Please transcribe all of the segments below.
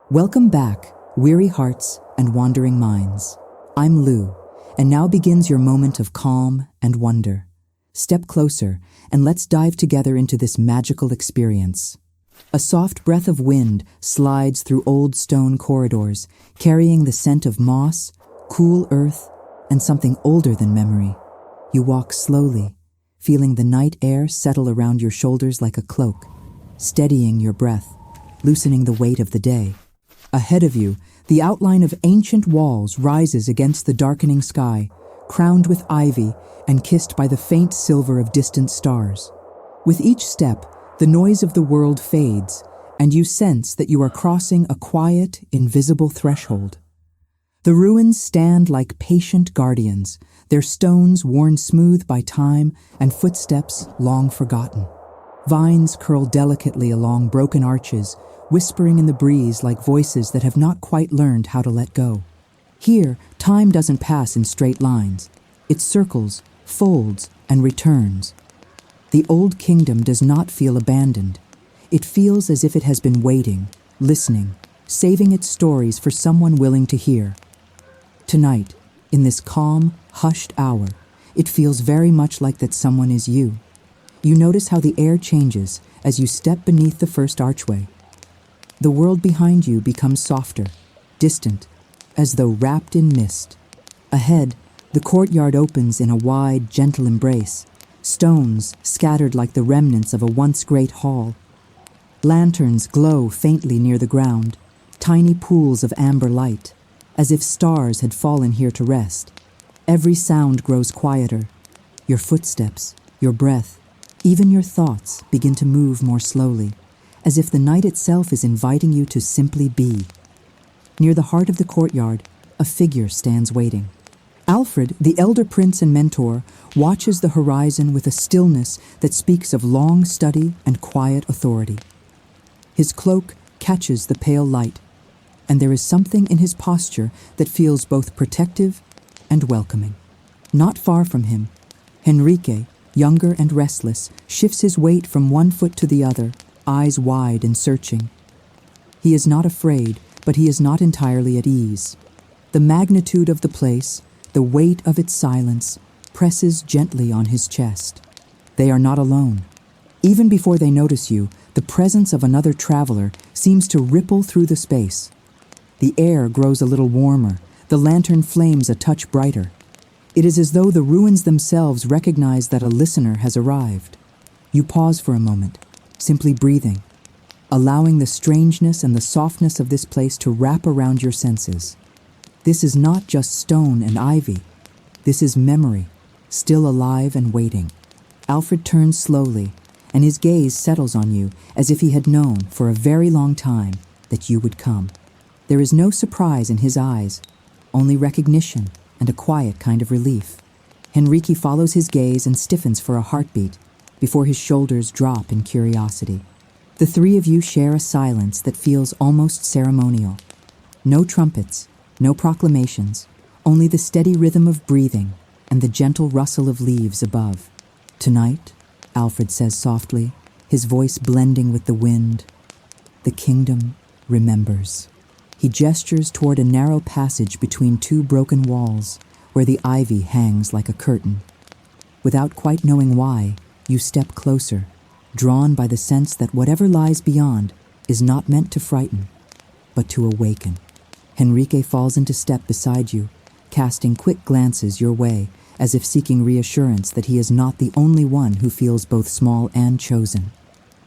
Welcome back, weary hearts and wandering minds. I'm Lou, and now begins your moment of calm and wonder. Step closer, and let's dive together into this magical experience. A soft breath of wind slides through old stone corridors, carrying the scent of moss, cool earth, and something older than memory. You walk slowly, feeling the night air settle around your shoulders like a cloak, steadying your breath, loosening the weight of the day. Ahead of you, the outline of ancient walls rises against the darkening sky, crowned with ivy and kissed by the faint silver of distant stars. With each step, the noise of the world fades, and you sense that you are crossing a quiet, invisible threshold. The ruins stand like patient guardians, their stones worn smooth by time and footsteps long forgotten. Vines curl delicately along broken arches, whispering in the breeze like voices that have not quite learned how to let go. Here, time doesn't pass in straight lines. It circles, folds, and returns. The old kingdom does not feel abandoned. It feels as if it has been waiting, listening, saving its stories for someone willing to hear. Tonight, in this calm, hushed hour, it feels very much like that someone is you. You notice how the air changes as you step beneath the first archway. The world behind you becomes softer, distant, as though wrapped in mist. Ahead, the courtyard opens in a wide, gentle embrace, stones scattered like the remnants of a once great hall. Lanterns glow faintly near the ground, tiny pools of amber light, as if stars had fallen here to rest. Every sound grows quieter. Your footsteps, your breath, even your thoughts begin to move more slowly, as if the night itself is inviting you to simply be. Near the heart of the courtyard, a figure stands waiting. Alfred, the elder prince and mentor, watches the horizon with a stillness that speaks of long study and quiet authority. His cloak catches the pale light, and there is something in his posture that feels both protective and welcoming. Not far from him, Henrique, younger and restless, shifts his weight from one foot to the other, eyes wide and searching. He is not afraid, but he is not entirely at ease. The magnitude of the place, the weight of its silence, presses gently on his chest. They are not alone. Even before they notice you, the presence of another traveler seems to ripple through the space. The air grows a little warmer, the lantern flames a touch brighter. It is as though the ruins themselves recognize that a listener has arrived. You pause for a moment, simply breathing, allowing the strangeness and the softness of this place to wrap around your senses. This is not just stone and ivy. This is memory, still alive and waiting. Alfred turns slowly, and his gaze settles on you as if he had known for a very long time that you would come. There is no surprise in his eyes, only recognition and a quiet kind of relief. Henrique follows his gaze and stiffens for a heartbeat before his shoulders drop in curiosity. The three of you share a silence that feels almost ceremonial. No trumpets, no proclamations, only the steady rhythm of breathing and the gentle rustle of leaves above. Tonight, Alfred says softly, his voice blending with the wind, the kingdom remembers. He gestures toward a narrow passage between two broken walls where the ivy hangs like a curtain. Without quite knowing why, you step closer, drawn by the sense that whatever lies beyond is not meant to frighten, but to awaken. Henrique falls into step beside you, casting quick glances your way, as if seeking reassurance that he is not the only one who feels both small and chosen.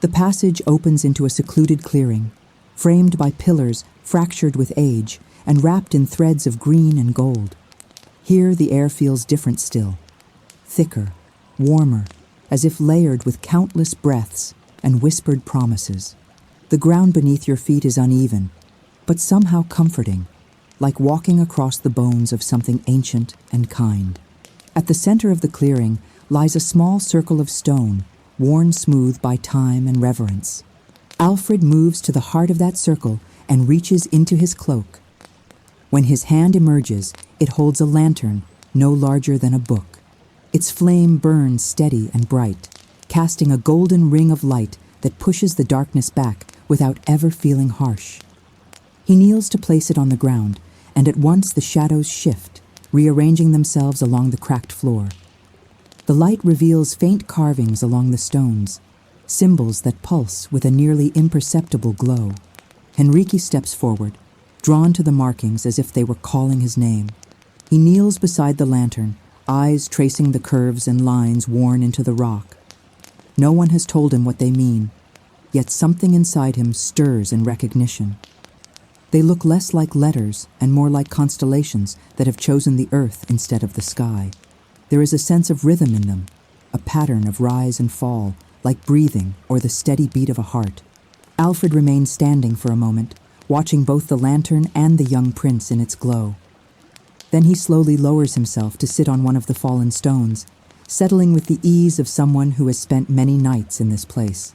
The passage opens into a secluded clearing, framed by pillars fractured with age and wrapped in threads of green and gold. Here the air feels different still, thicker, warmer, as if layered with countless breaths and whispered promises. The ground beneath your feet is uneven, but somehow comforting, like walking across the bones of something ancient and kind. At the center of the clearing lies a small circle of stone, worn smooth by time and reverence. Alfred moves to the heart of that circle and reaches into his cloak. When his hand emerges, it holds a lantern no larger than a book. Its flame burns steady and bright, casting a golden ring of light that pushes the darkness back without ever feeling harsh. He kneels to place it on the ground, and at once the shadows shift, rearranging themselves along the cracked floor. The light reveals faint carvings along the stones, symbols that pulse with a nearly imperceptible glow. Henrique steps forward, drawn to the markings as if they were calling his name. He kneels beside the lantern, eyes tracing the curves and lines worn into the rock. No one has told him what they mean, yet something inside him stirs in recognition. They look less like letters and more like constellations that have chosen the earth instead of the sky. There is a sense of rhythm in them, a pattern of rise and fall, like breathing or the steady beat of a heart. Alfred remains standing for a moment, watching both the lantern and the young prince in its glow. Then he slowly lowers himself to sit on one of the fallen stones, settling with the ease of someone who has spent many nights in this place.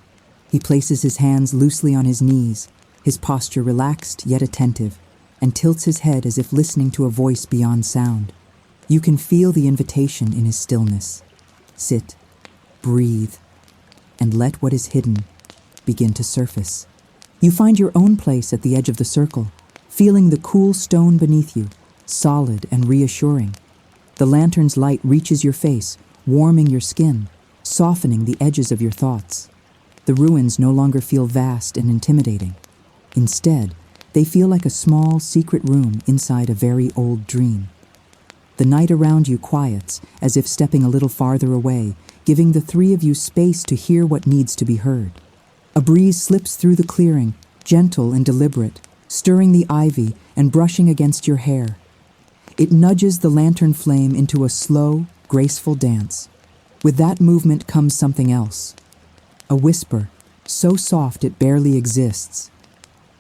He places his hands loosely on his knees, his posture relaxed yet attentive, and tilts his head as if listening to a voice beyond sound. You can feel the invitation in his stillness. Sit, breathe, and let what is hidden begin to surface. You find your own place at the edge of the circle, feeling the cool stone beneath you, solid and reassuring. The lantern's light reaches your face, warming your skin, softening the edges of your thoughts. The ruins no longer feel vast and intimidating. Instead, they feel like a small, secret room inside a very old dream. The night around you quiets, as if stepping a little farther away, giving the three of you space to hear what needs to be heard. A breeze slips through the clearing, gentle and deliberate, stirring the ivy and brushing against your hair. It nudges the lantern flame into a slow, graceful dance. With that movement comes something else. A whisper, so soft it barely exists.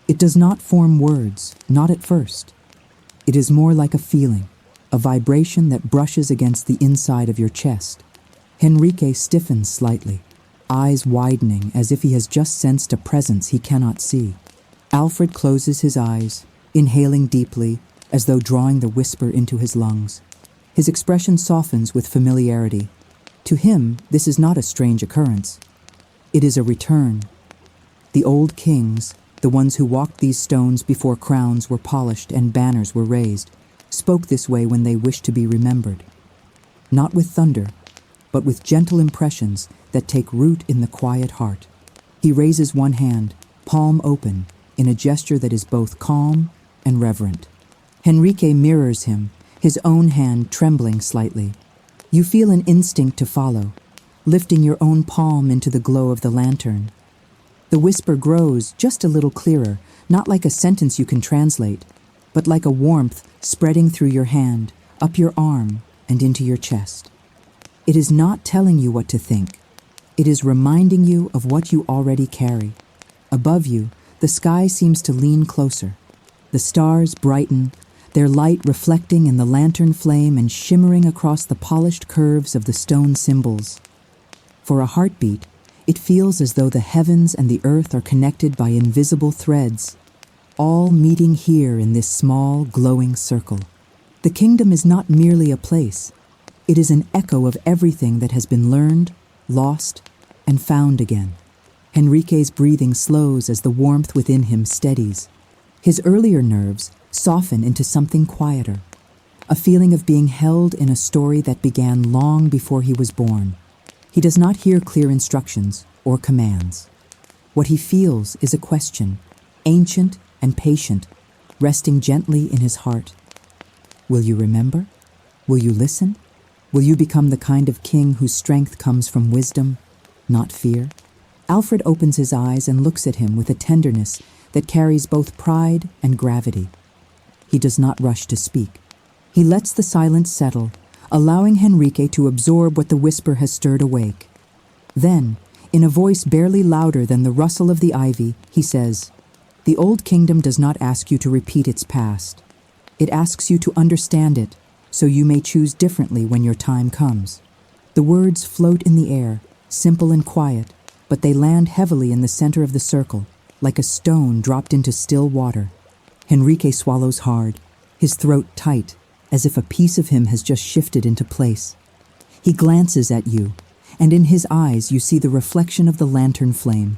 It does not form words, not at first. It is more like a feeling, a vibration that brushes against the inside of your chest. Henrique stiffens slightly, eyes widening as if he has just sensed a presence he cannot see. Alfred closes his eyes, inhaling deeply, as though drawing the whisper into his lungs. His expression softens with familiarity. To him, this is not a strange occurrence. It is a return. The old kings, the ones who walked these stones before crowns were polished and banners were raised, spoke this way when they wished to be remembered. Not with thunder, but with gentle impressions that take root in the quiet heart. He raises one hand, palm open, in a gesture that is both calm and reverent. Henrique mirrors him, his own hand trembling slightly. You feel an instinct to follow, lifting your own palm into the glow of the lantern. The whisper grows just a little clearer, not like a sentence you can translate, but like a warmth spreading through your hand, up your arm, and into your chest. It is not telling you what to think. It is reminding you of what you already carry. Above you, the sky seems to lean closer. The stars brighten, their light reflecting in the lantern flame and shimmering across the polished curves of the stone symbols. For a heartbeat, it feels as though the heavens and the earth are connected by invisible threads, all meeting here in this small, glowing circle. The kingdom is not merely a place. It is an echo of everything that has been learned, lost, and found again. Henrique's breathing slows as the warmth within him steadies. His earlier nerves soften into something quieter, a feeling of being held in a story that began long before he was born. He does not hear clear instructions or commands. What he feels is a question, ancient and patient, resting gently in his heart. Will you remember? Will you listen? Will you become the kind of king whose strength comes from wisdom, not fear? Alfred opens his eyes and looks at him with a tenderness that carries both pride and gravity. He does not rush to speak. He lets the silence settle, allowing Henrique to absorb what the whisper has stirred awake. Then, in a voice barely louder than the rustle of the ivy, he says, "The old kingdom does not ask you to repeat its past. It asks you to understand it, so you may choose differently when your time comes." The words float in the air, simple and quiet, but they land heavily in the center of the circle, like a stone dropped into still water. Henrique swallows hard. his throat tight, as if a piece of him has just shifted into place. He glances at you, and in his eyes you see the reflection of the lantern flame.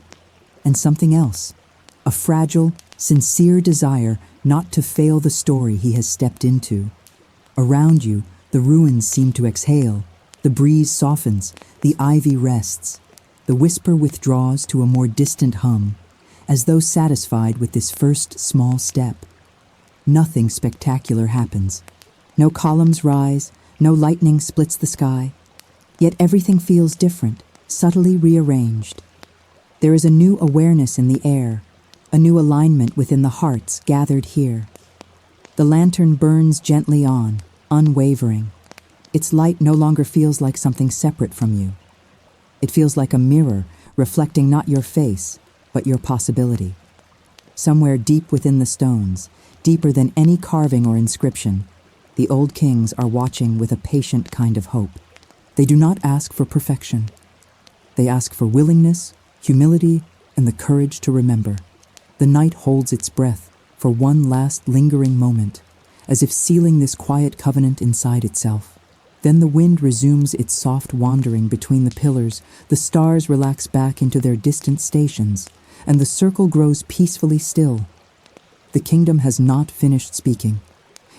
And something else, a fragile, sincere desire not to fail the story he has stepped into. Around you, the ruins seem to exhale, the breeze softens, the ivy rests. The whisper withdraws to a more distant hum, as though satisfied with this first small step. Nothing spectacular happens. No columns rise, no lightning splits the sky. Yet everything feels different, subtly rearranged. There is a new awareness in the air, a new alignment within the hearts gathered here. The lantern burns gently on, unwavering. Its light no longer feels like something separate from you. It feels like a mirror reflecting not your face, but your possibility. Somewhere deep within the stones, deeper than any carving or inscription, the old kings are watching with a patient kind of hope. They do not ask for perfection. They ask for willingness, humility, and the courage to remember. The night holds its breath for one last lingering moment, as if sealing this quiet covenant inside itself. Then the wind resumes its soft wandering between the pillars, the stars relax back into their distant stations, and the circle grows peacefully still. The kingdom has not finished speaking.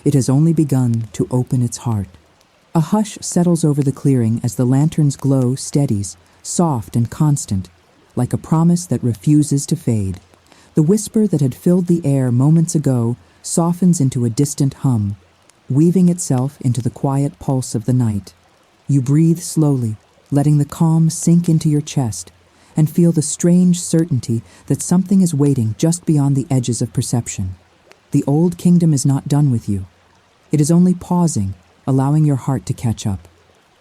It has only begun to open its heart. A hush settles over the clearing as the lantern's glow steadies, soft and constant, like a promise that refuses to fade. The whisper that had filled the air moments ago softens into a distant hum, weaving itself into the quiet pulse of the night. You breathe slowly, letting the calm sink into your chest, and feel the strange certainty that something is waiting just beyond the edges of perception. The old kingdom is not done with you. It is only pausing, allowing your heart to catch up.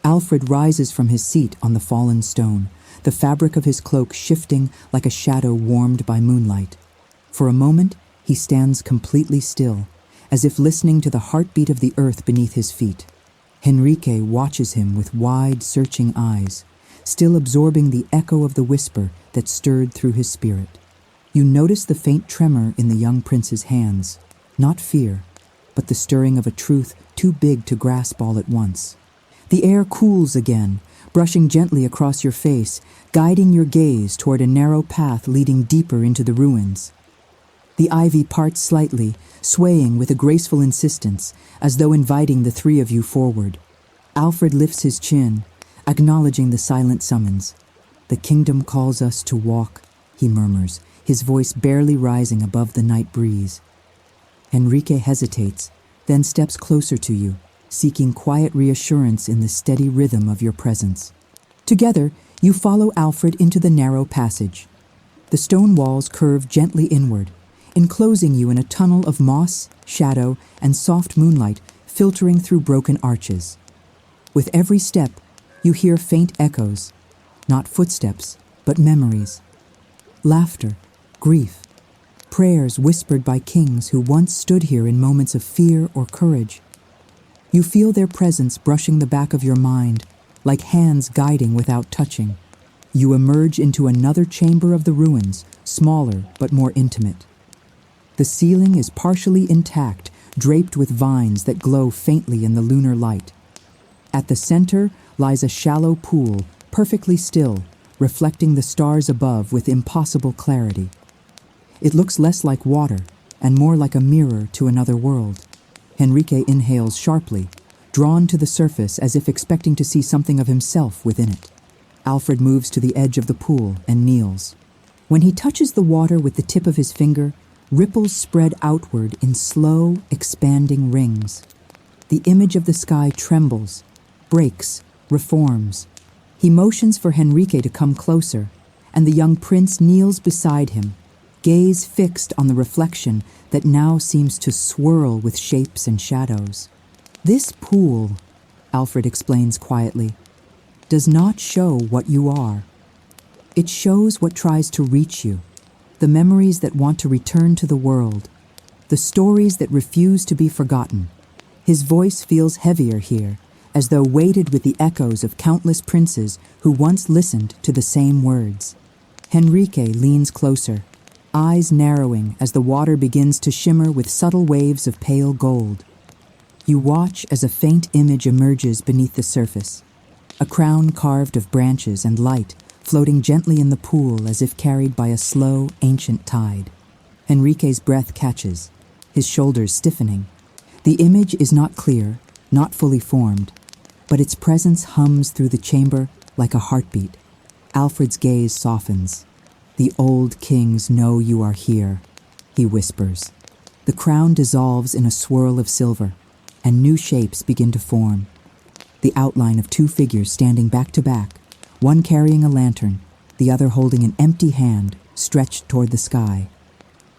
Alfred rises from his seat on the fallen stone, the fabric of his cloak shifting like a shadow warmed by moonlight. For a moment, he stands completely still, as if listening to the heartbeat of the earth beneath his feet. Henrique watches him with wide, searching eyes, still absorbing the echo of the whisper that stirred through his spirit. You notice the faint tremor in the young prince's hands, not fear, but the stirring of a truth too big to grasp all at once. The air cools again, brushing gently across your face, guiding your gaze toward a narrow path leading deeper into the ruins. The ivy parts slightly, swaying with a graceful insistence, as though inviting the three of you forward. Alfred lifts his chin, acknowledging the silent summons. "The kingdom calls us to walk," he murmurs, his voice barely rising above the night breeze. Henrique hesitates, then steps closer to you, seeking quiet reassurance in the steady rhythm of your presence. Together, you follow Alfred into the narrow passage. The stone walls curve gently inward, enclosing you in a tunnel of moss, shadow, and soft moonlight filtering through broken arches. With every step, you hear faint echoes, not footsteps, but memories. Laughter, grief, prayers whispered by kings who once stood here in moments of fear or courage. You feel their presence brushing the back of your mind, like hands guiding without touching. You emerge into another chamber of the ruins, smaller but more intimate. The ceiling is partially intact, draped with vines that glow faintly in the lunar light. At the center lies a shallow pool, perfectly still, reflecting the stars above with impossible clarity. It looks less like water and more like a mirror to another world. Henrique inhales sharply, drawn to the surface as if expecting to see something of himself within it. Alfred moves to the edge of the pool and kneels. When he touches the water with the tip of his finger, ripples spread outward in slow, expanding rings. The image of the sky trembles, breaks, reforms. He motions for Henrique to come closer, and the young prince kneels beside him, gaze fixed on the reflection that now seems to swirl with shapes and shadows. "This pool," Alfred explains quietly, "does not show what you are. It shows what tries to reach you, the memories that want to return to the world, the stories that refuse to be forgotten." His voice feels heavier here, as though weighted with the echoes of countless princes who once listened to the same words. Henrique leans closer, eyes narrowing as the water begins to shimmer with subtle waves of pale gold. You watch as a faint image emerges beneath the surface, a crown carved of branches and light floating gently in the pool as if carried by a slow, ancient tide. Henrique's breath catches, his shoulders stiffening. The image is not clear, not fully formed, but its presence hums through the chamber like a heartbeat. Alfred's gaze softens. "The old kings know you are here," he whispers. The crown dissolves in a swirl of silver, and new shapes begin to form. The outline of two figures standing back to back, one carrying a lantern, the other holding an empty hand stretched toward the sky.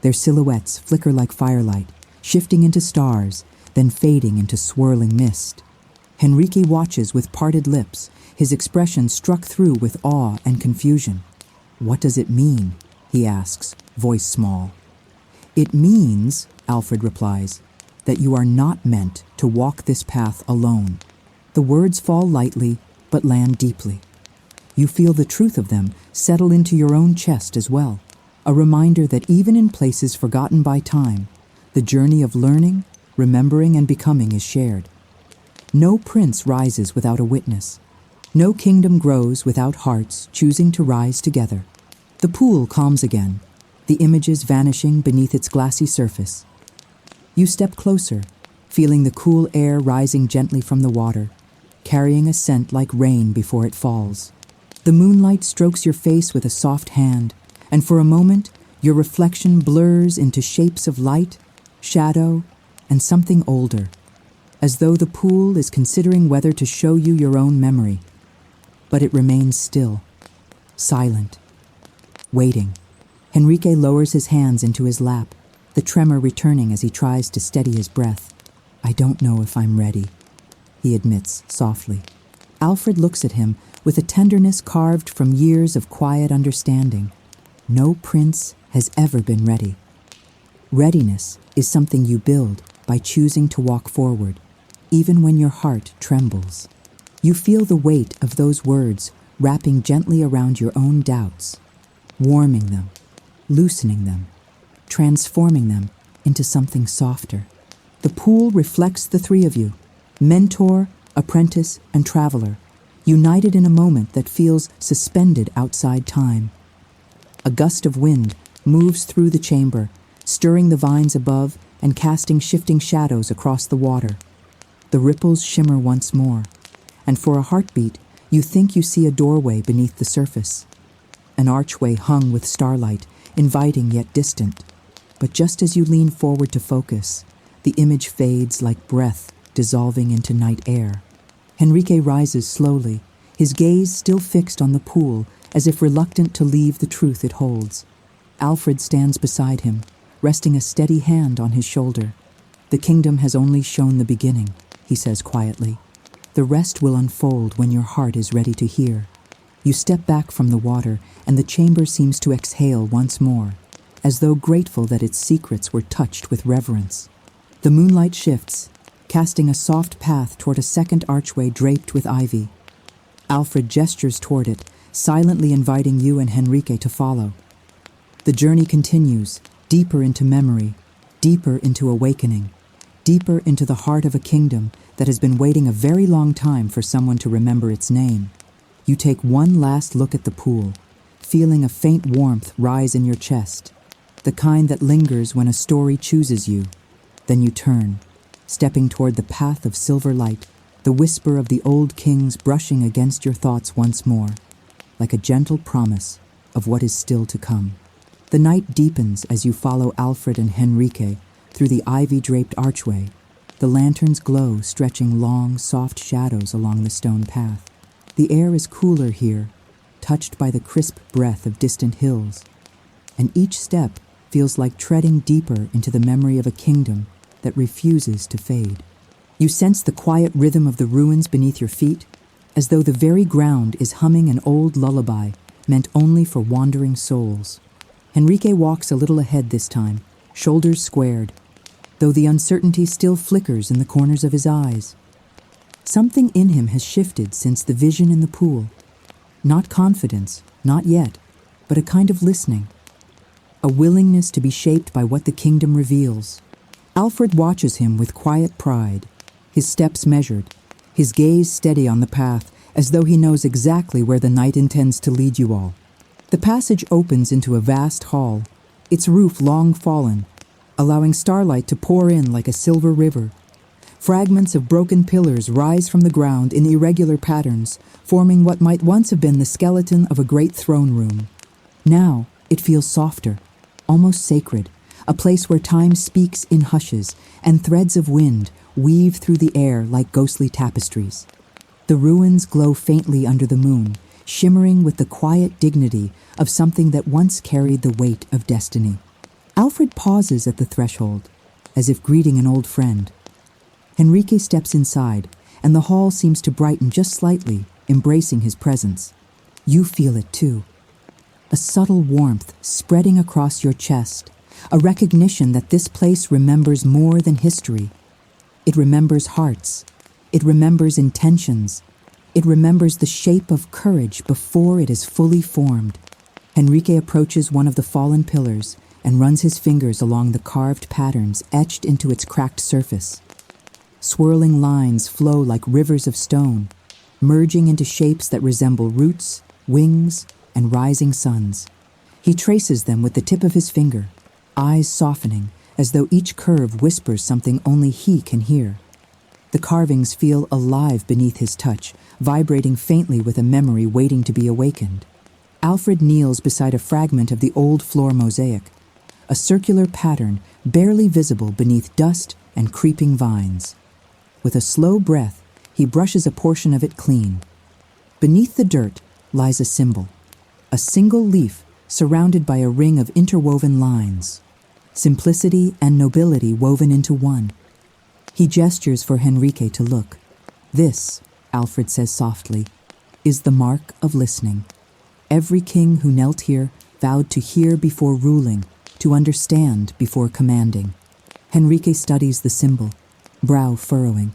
Their silhouettes flicker like firelight, shifting into stars, then fading into swirling mist. Henrique watches with parted lips, his expression struck through with awe and confusion. "What does it mean?" he asks, voice small. "It means," Alfred replies, "that you are not meant to walk this path alone." The words fall lightly, but land deeply. You feel the truth of them settle into your own chest as well, a reminder that even in places forgotten by time, the journey of learning, remembering, and becoming is shared. No prince rises without a witness. No kingdom grows without hearts choosing to rise together. The pool calms again, the images vanishing beneath its glassy surface. You step closer, feeling the cool air rising gently from the water, carrying a scent like rain before it falls. The moonlight strokes your face with a soft hand, and for a moment, your reflection blurs into shapes of light, shadow, and something older, as though the pool is considering whether to show you your own memory. But it remains still, silent, waiting. Henrique lowers his hands into his lap, the tremor returning as he tries to steady his breath. "I don't know if I'm ready," he admits softly. Alfred looks at him with a tenderness carved from years of quiet understanding. No prince has ever been ready. Readiness is something you build by choosing to walk forward, even when your heart trembles. You feel the weight of those words wrapping gently around your own doubts, warming them, loosening them, transforming them into something softer. The pool reflects the three of you, mentor, apprentice, and traveler, united in a moment that feels suspended outside time. A gust of wind moves through the chamber, stirring the vines above and casting shifting shadows across the water. The ripples shimmer once more, and for a heartbeat, you think you see a doorway beneath the surface. An archway hung with starlight, inviting yet distant. But just as you lean forward to focus, the image fades like breath dissolving into night air. Henrique rises slowly, his gaze still fixed on the pool, as if reluctant to leave the truth it holds. Alfred stands beside him, resting a steady hand on his shoulder. "The kingdom has only shown the beginning," he says quietly. "The rest will unfold when your heart is ready to hear." You step back from the water, and the chamber seems to exhale once more, as though grateful that its secrets were touched with reverence. The moonlight shifts, casting a soft path toward a second archway draped with ivy. Alfred gestures toward it, silently inviting you and Henrique to follow. The journey continues, deeper into memory, deeper into awakening, deeper into the heart of a kingdom that has been waiting a very long time for someone to remember its name. You take one last look at the pool, feeling a faint warmth rise in your chest, the kind that lingers when a story chooses you. Then you turn, stepping toward the path of silver light, the whisper of the old kings brushing against your thoughts once more, like a gentle promise of what is still to come. The night deepens as you follow Alfred and Henrique through the ivy-draped archway, the lantern's glow stretching long, soft shadows along the stone path. The air is cooler here, touched by the crisp breath of distant hills, and each step feels like treading deeper into the memory of a kingdom that refuses to fade. You sense the quiet rhythm of the ruins beneath your feet, as though the very ground is humming an old lullaby meant only for wandering souls. Henrique walks a little ahead this time, shoulders squared, though the uncertainty still flickers in the corners of his eyes. Something in him has shifted since the vision in the pool. Not confidence, not yet, but a kind of listening. A willingness to be shaped by what the kingdom reveals. Alfred watches him with quiet pride, his steps measured, his gaze steady on the path, as though he knows exactly where the night intends to lead you all. The passage opens into a vast hall, its roof long fallen, allowing starlight to pour in like a silver river. Fragments of broken pillars rise from the ground in irregular patterns, forming what might once have been the skeleton of a great throne room. Now, it feels softer, almost sacred, a place where time speaks in hushes and threads of wind weave through the air like ghostly tapestries. The ruins glow faintly under the moon, shimmering with the quiet dignity of something that once carried the weight of destiny. Alfred pauses at the threshold, as if greeting an old friend. Henrique steps inside, and the hall seems to brighten just slightly, embracing his presence. You feel it too. A subtle warmth spreading across your chest, a recognition that this place remembers more than history. It remembers hearts. It remembers intentions. It remembers the shape of courage before it is fully formed. Henrique approaches one of the fallen pillars and runs his fingers along the carved patterns etched into its cracked surface. Swirling lines flow like rivers of stone, merging into shapes that resemble roots, wings, and rising suns. He traces them with the tip of his finger, eyes softening as though each curve whispers something only he can hear. The carvings feel alive beneath his touch, vibrating faintly with a memory waiting to be awakened. Alfred kneels beside a fragment of the old floor mosaic, a circular pattern barely visible beneath dust and creeping vines. With a slow breath, he brushes a portion of it clean. Beneath the dirt lies a symbol, a single leaf surrounded by a ring of interwoven lines, simplicity and nobility woven into one. He gestures for Henrique to look. This, Alfred says softly, is the mark of listening. Every king who knelt here vowed to hear before ruling, to understand before commanding. Henrique studies the symbol, brow furrowing.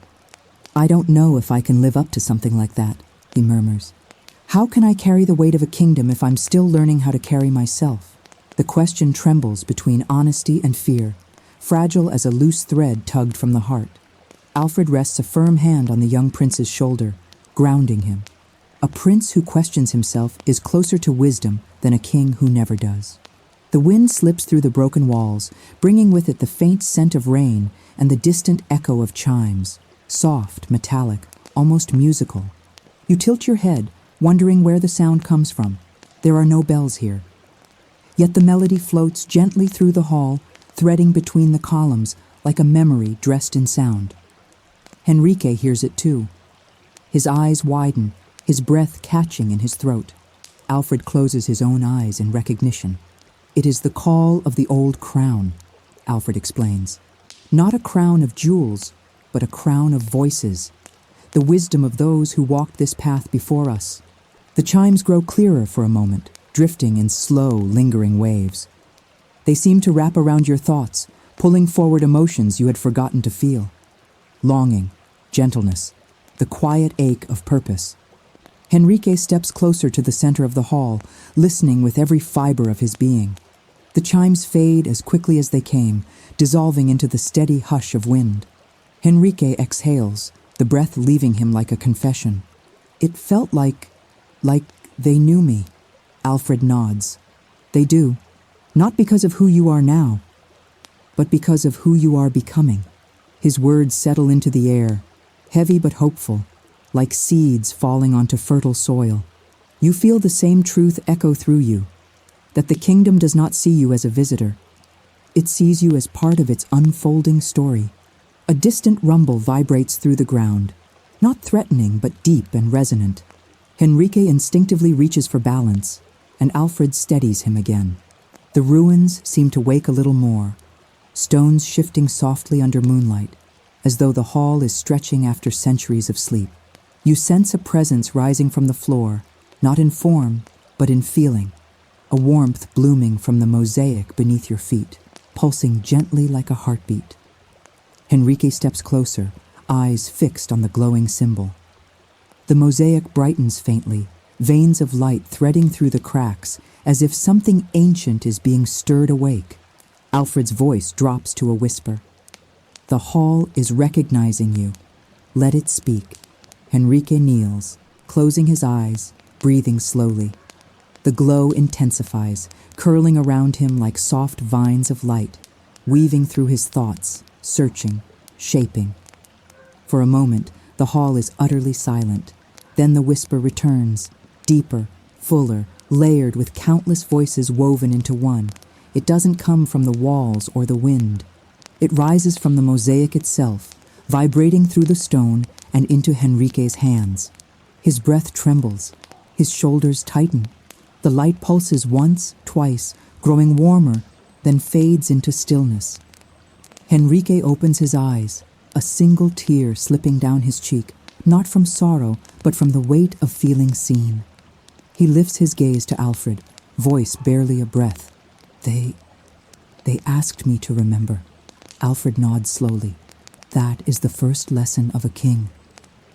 I don't know if I can live up to something like that, he murmurs. How can I carry the weight of a kingdom if I'm still learning how to carry myself? The question trembles between honesty and fear, fragile as a loose thread tugged from the heart. Alfred rests a firm hand on the young prince's shoulder, grounding him. A prince who questions himself is closer to wisdom than a king who never does. The wind slips through the broken walls, bringing with it the faint scent of rain and the distant echo of chimes, soft, metallic, almost musical. You tilt your head, wondering where the sound comes from. There are no bells here. Yet the melody floats gently through the hall, threading between the columns like a memory dressed in sound. Henrique hears it too. His eyes widen, his breath catching in his throat. Alfred closes his own eyes in recognition. It is the call of the old crown, Alfred explains. Not a crown of jewels, but a crown of voices. The wisdom of those who walked this path before us. The chimes grow clearer for a moment, drifting in slow, lingering waves. They seem to wrap around your thoughts, pulling forward emotions you had forgotten to feel. Longing, gentleness, the quiet ache of purpose. Henrique steps closer to the center of the hall, listening with every fiber of his being. The chimes fade as quickly as they came, dissolving into the steady hush of wind. Henrique exhales, the breath leaving him like a confession. It felt like they knew me. Alfred nods. They do, not because of who you are now, but because of who you are becoming. His words settle into the air, heavy but hopeful, like seeds falling onto fertile soil. You feel the same truth echo through you, that the kingdom does not see you as a visitor. It sees you as part of its unfolding story. A distant rumble vibrates through the ground, not threatening but deep and resonant. Henrique instinctively reaches for balance, and Alfred steadies him again. The ruins seem to wake a little more, stones shifting softly under moonlight, as though the hall is stretching after centuries of sleep. You sense a presence rising from the floor, not in form, but in feeling, a warmth blooming from the mosaic beneath your feet, pulsing gently like a heartbeat. Henrique steps closer, eyes fixed on the glowing symbol. The mosaic brightens faintly, veins of light threading through the cracks, as if something ancient is being stirred awake. Alfred's voice drops to a whisper. The hall is recognizing you, Let it speak. Henrique kneels, closing his eyes, breathing slowly. The glow intensifies, curling around him like soft vines of light, weaving through his thoughts, searching, shaping. For a moment, the hall is utterly silent. Then the whisper returns, deeper, fuller, layered with countless voices woven into one. It doesn't come from the walls or the wind. It rises from the mosaic itself, vibrating through the stone and into Henrique's hands. His breath trembles. His shoulders tighten. The light pulses once, twice, growing warmer, then fades into stillness. Henrique opens his eyes, a single tear slipping down his cheek, not from sorrow, but from the weight of feeling seen. He lifts his gaze to Alfred, voice barely a breath. They asked me to remember. Alfred nods slowly. That is the first lesson of a king.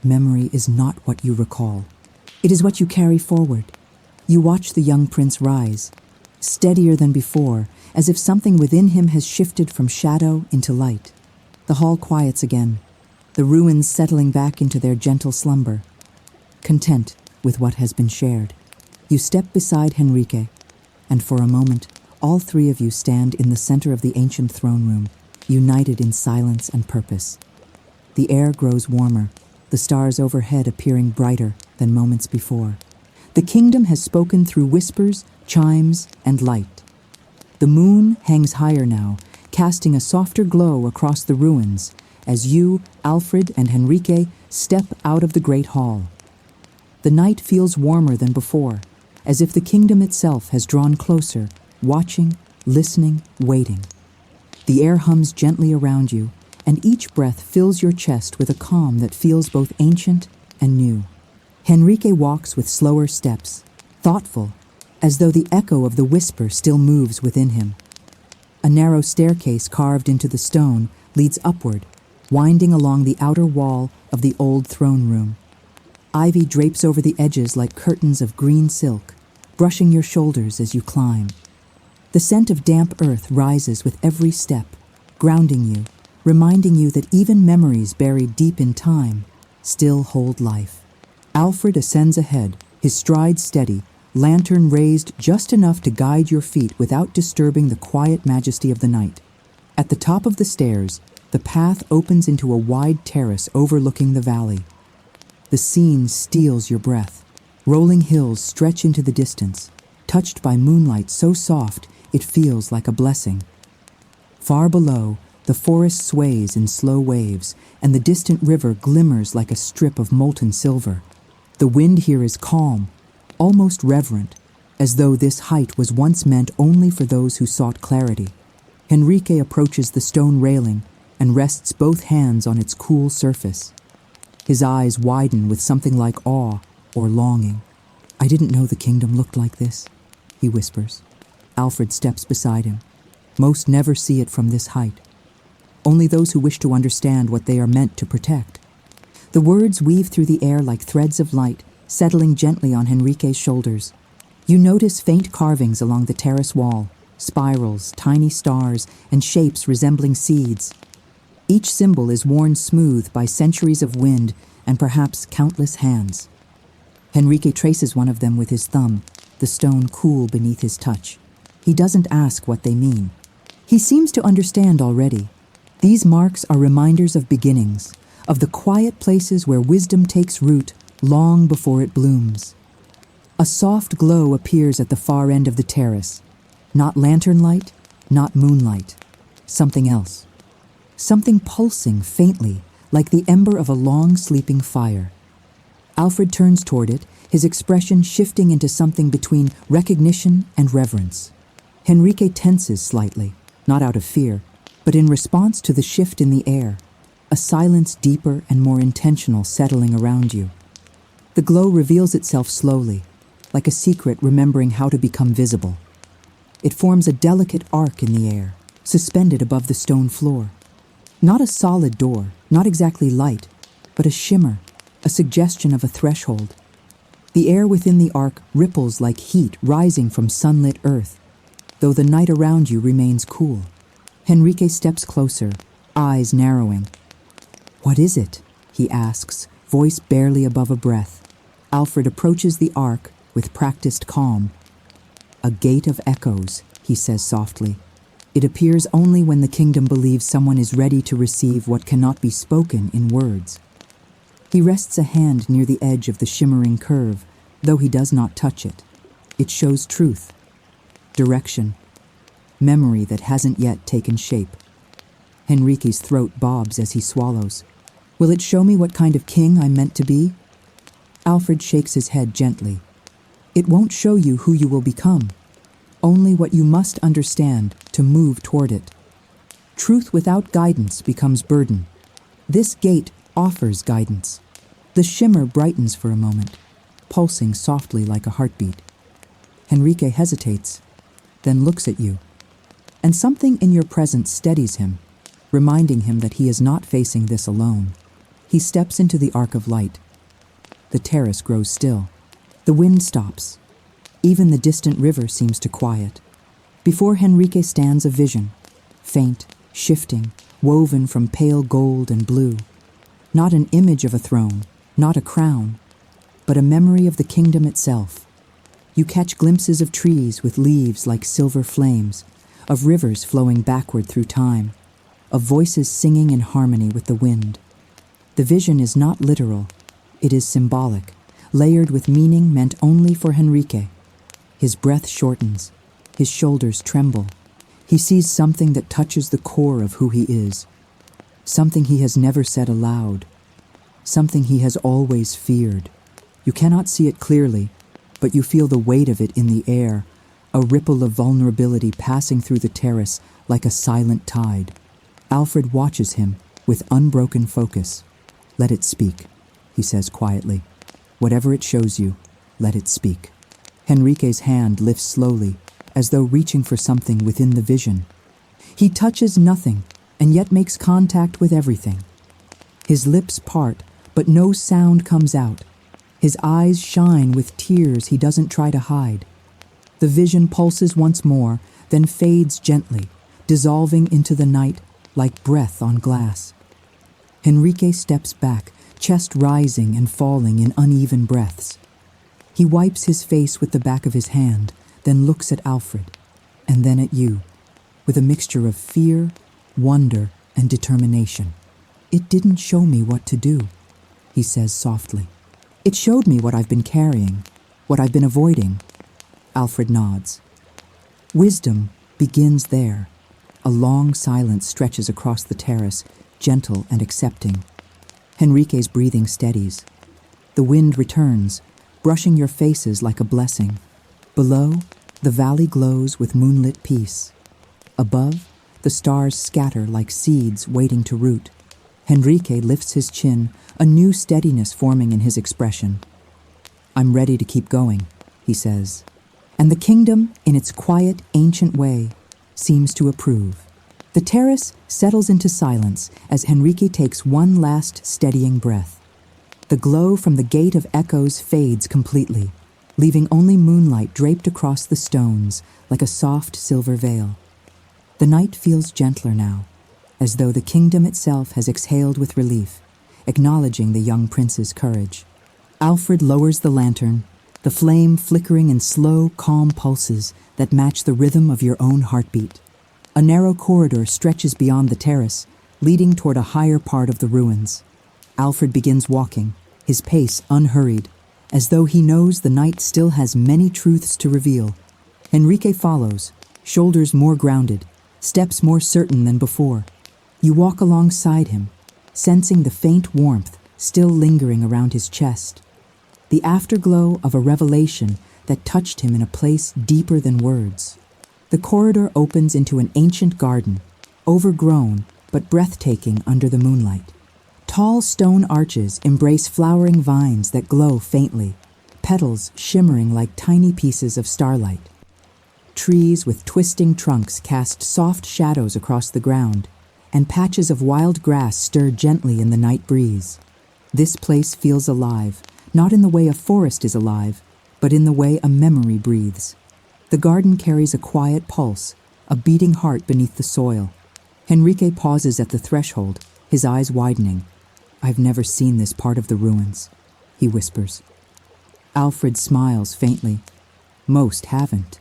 Memory is not what you recall. It is what you carry forward. You watch the young prince rise, steadier than before, as if something within him has shifted from shadow into light. The hall quiets again, the ruins settling back into their gentle slumber. Content with what has been shared, you step beside Henrique, and for a moment, all three of you stand in the center of the ancient throne room, united in silence and purpose. The air grows warmer, the stars overhead appearing brighter than moments before. The kingdom has spoken through whispers, chimes, and light. The moon hangs higher now, casting a softer glow across the ruins as you, Alfred, and Henrique step out of the great hall. The night feels warmer than before, as if the kingdom itself has drawn closer, watching, listening, waiting. The air hums gently around you, and each breath fills your chest with a calm that feels both ancient and new. Henrique walks with slower steps, thoughtful, as though the echo of the whisper still moves within him. A narrow staircase carved into the stone leads upward, winding along the outer wall of the old throne room. Ivy drapes over the edges like curtains of green silk, brushing your shoulders as you climb. The scent of damp earth rises with every step, grounding you, reminding you that even memories buried deep in time still hold life. Alfred ascends ahead, his stride steady, lantern raised just enough to guide your feet without disturbing the quiet majesty of the night. At the top of the stairs, the path opens into a wide terrace overlooking the valley. The scene steals your breath. Rolling hills stretch into the distance, touched by moonlight so soft it feels like a blessing. Far below, the forest sways in slow waves, and the distant river glimmers like a strip of molten silver. The wind here is calm, almost reverent, as though this height was once meant only for those who sought clarity. Henrique approaches the stone railing and rests both hands on its cool surface. His eyes widen with something like awe or longing. I didn't know the kingdom looked like this, he whispers. Alfred steps beside him. Most never see it from this height. Only those who wish to understand what they are meant to protect. The words weave through the air like threads of light, settling gently on Henrique's shoulders. You notice faint carvings along the terrace wall, spirals, tiny stars, and shapes resembling seeds. Each symbol is worn smooth by centuries of wind and perhaps countless hands. Henrique traces one of them with his thumb, the stone cool beneath his touch. He doesn't ask what they mean. He seems to understand already. These marks are reminders of beginnings, of the quiet places where wisdom takes root long before it blooms. A soft glow appears at the far end of the terrace. Not lantern light, not moonlight. Something else. Something pulsing faintly, like the ember of a long sleeping fire. Alfred turns toward it, his expression shifting into something between recognition and reverence. Henrique tenses slightly, not out of fear, but in response to the shift in the air, a silence deeper and more intentional settling around you. The glow reveals itself slowly, like a secret remembering how to become visible. It forms a delicate arc in the air, suspended above the stone floor. Not a solid door, not exactly light, but a shimmer, a suggestion of a threshold. The air within the arc ripples like heat rising from sunlit earth, though the night around you remains cool. Henrique steps closer, eyes narrowing. What is it? he asks, voice barely above a breath. Alfred approaches the ark with practiced calm. A gate of echoes, he says softly. It appears only when the kingdom believes someone is ready to receive what cannot be spoken in words. He rests a hand near the edge of the shimmering curve, though he does not touch it. It shows truth, direction, memory that hasn't yet taken shape. Henrique's throat bobs as he swallows. Will it show me what kind of king I'm meant to be? Alfred shakes his head gently. It won't show you who you will become, only what you must understand to move toward it. Truth without guidance becomes burden. This gate offers guidance. The shimmer brightens for a moment, pulsing softly like a heartbeat. Henrique hesitates, then looks at you, and something in your presence steadies him, reminding him that he is not facing this alone. He steps into the arc of light. The terrace grows still. The wind stops. Even the distant river seems to quiet. Before Henrique stands a vision, faint, shifting, woven from pale gold and blue. Not an image of a throne, not a crown, but a memory of the kingdom itself. You catch glimpses of trees with leaves like silver flames, of rivers flowing backward through time, of voices singing in harmony with the wind. The vision is not literal, it is symbolic, layered with meaning meant only for Henrique. His breath shortens, his shoulders tremble. He sees something that touches the core of who he is, something he has never said aloud, something he has always feared. You cannot see it clearly, but you feel the weight of it in the air, a ripple of vulnerability passing through the terrace like a silent tide. Alfred watches him with unbroken focus. Let it speak, he says quietly. Whatever it shows you, let it speak. Henrique's hand lifts slowly, as though reaching for something within the vision. He touches nothing, and yet makes contact with everything. His lips part, but no sound comes out. His eyes shine with tears he doesn't try to hide. The vision pulses once more, then fades gently, dissolving into the night like breath on glass. Henrique steps back, chest rising and falling in uneven breaths. He wipes his face with the back of his hand, then looks at Alfred, and then at you, with a mixture of fear, wonder, and determination. It didn't show me what to do, he says softly. It showed me what I've been carrying, what I've been avoiding. Alfred nods. Wisdom begins there. A long silence stretches across the terrace, gentle and accepting. Henrique's breathing steadies. The wind returns, brushing your faces like a blessing. Below, the valley glows with moonlit peace. Above, the stars scatter like seeds waiting to root. Henrique lifts his chin, a new steadiness forming in his expression. I'm ready to keep going, he says. And the kingdom, in its quiet, ancient way, seems to approve. The terrace settles into silence as Henrique takes one last steadying breath. The glow from the gate of echoes fades completely, leaving only moonlight draped across the stones like a soft silver veil. The night feels gentler now, as though the kingdom itself has exhaled with relief, acknowledging the young prince's courage. Alfred lowers the lantern, the flame flickering in slow, calm pulses that match the rhythm of your own heartbeat. A narrow corridor stretches beyond the terrace, leading toward a higher part of the ruins. Alfred begins walking, his pace unhurried, as though he knows the night still has many truths to reveal. Henrique follows, shoulders more grounded, steps more certain than before. You walk alongside him, sensing the faint warmth still lingering around his chest, the afterglow of a revelation that touched him in a place deeper than words. The corridor opens into an ancient garden, overgrown but breathtaking under the moonlight. Tall stone arches embrace flowering vines that glow faintly, petals shimmering like tiny pieces of starlight. Trees with twisting trunks cast soft shadows across the ground, and patches of wild grass stir gently in the night breeze. This place feels alive, not in the way a forest is alive, but in the way a memory breathes. The garden carries a quiet pulse, a beating heart beneath the soil. Henrique pauses at the threshold, his eyes widening. "I've never seen this part of the ruins," he whispers. Alfred smiles faintly. "Most haven't.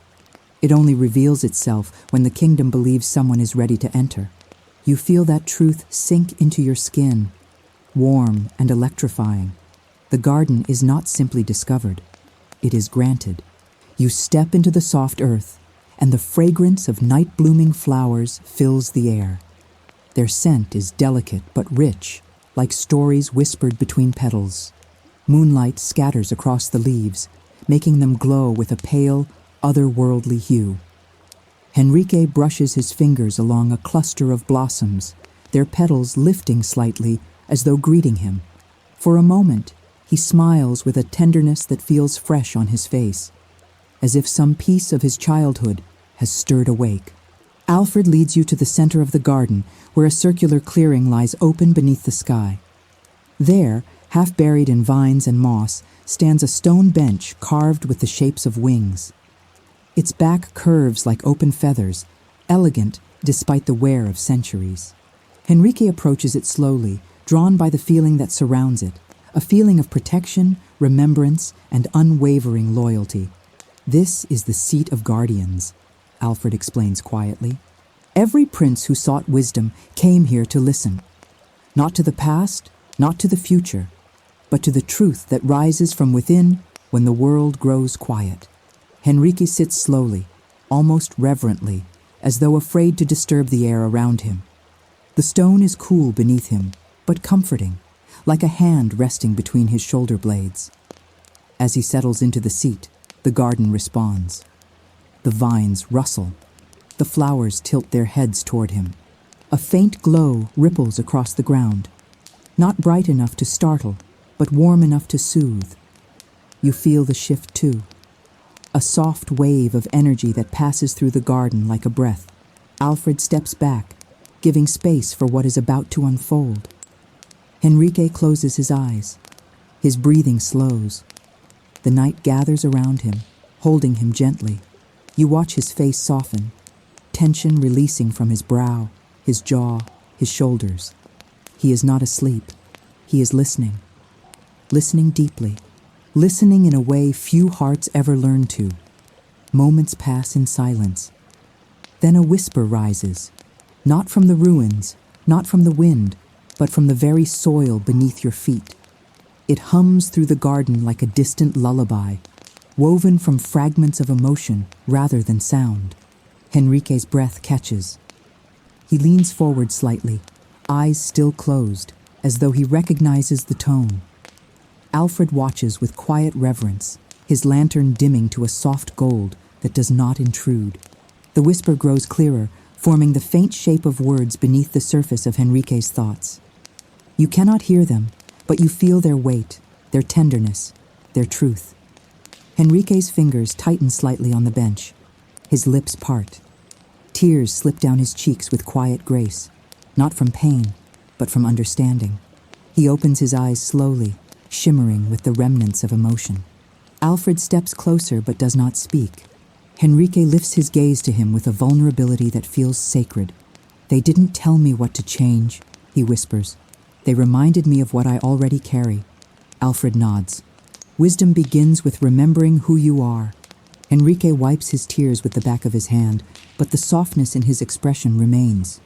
It only reveals itself when the kingdom believes someone is ready to enter. You feel that truth sink into your skin, warm and electrifying. The garden is not simply discovered, it is granted. You step into the soft earth, and the fragrance of night-blooming flowers fills the air. Their scent is delicate but rich, like stories whispered between petals. Moonlight scatters across the leaves, making them glow with a pale, otherworldly hue. Henrique brushes his fingers along a cluster of blossoms, their petals lifting slightly as though greeting him. For a moment, he smiles with a tenderness that feels fresh on his face, as if some piece of his childhood has stirred awake. Alfred leads you to the center of the garden, where a circular clearing lies open beneath the sky. There, half buried in vines and moss, stands a stone bench carved with the shapes of wings. Its back curves like open feathers, elegant despite the wear of centuries. Henrique approaches it slowly, drawn by the feeling that surrounds it, a feeling of protection, remembrance, and unwavering loyalty. "This is the seat of guardians," Alfred explains quietly. "Every prince who sought wisdom came here to listen. Not to the past, not to the future, but to the truth that rises from within when the world grows quiet." Henrique sits slowly, almost reverently, as though afraid to disturb the air around him. The stone is cool beneath him, but comforting, like a hand resting between his shoulder blades. As he settles into the seat, the garden responds. The vines rustle. The flowers tilt their heads toward him. A faint glow ripples across the ground, not bright enough to startle, but warm enough to soothe. You feel the shift too. A soft wave of energy that passes through the garden like a breath. Alfred steps back, giving space for what is about to unfold. Henrique closes his eyes. His breathing slows. The night gathers around him, holding him gently. You watch his face soften, tension releasing from his brow, his jaw, his shoulders. He is not asleep. He is listening. Listening deeply. Listening in a way few hearts ever learn to. Moments pass in silence. Then a whisper rises, not from the ruins, not from the wind, but from the very soil beneath your feet. It hums through the garden like a distant lullaby, woven from fragments of emotion rather than sound. Henrique's breath catches. He leans forward slightly, eyes still closed, as though he recognizes the tone. Alfred watches with quiet reverence, his lantern dimming to a soft gold that does not intrude. The whisper grows clearer, forming the faint shape of words beneath the surface of Henrique's thoughts. You cannot hear them, but you feel their weight, their tenderness, their truth. Henrique's fingers tighten slightly on the bench. His lips part. Tears slip down his cheeks with quiet grace, not from pain, but from understanding. He opens his eyes slowly, shimmering with the remnants of emotion. Alfred steps closer but does not speak. Henrique lifts his gaze to him with a vulnerability that feels sacred. "They didn't tell me what to change," he whispers. "They reminded me of what I already carry." Alfred nods. "Wisdom begins with remembering who you are." Henrique wipes his tears with the back of his hand, but the softness in his expression remains.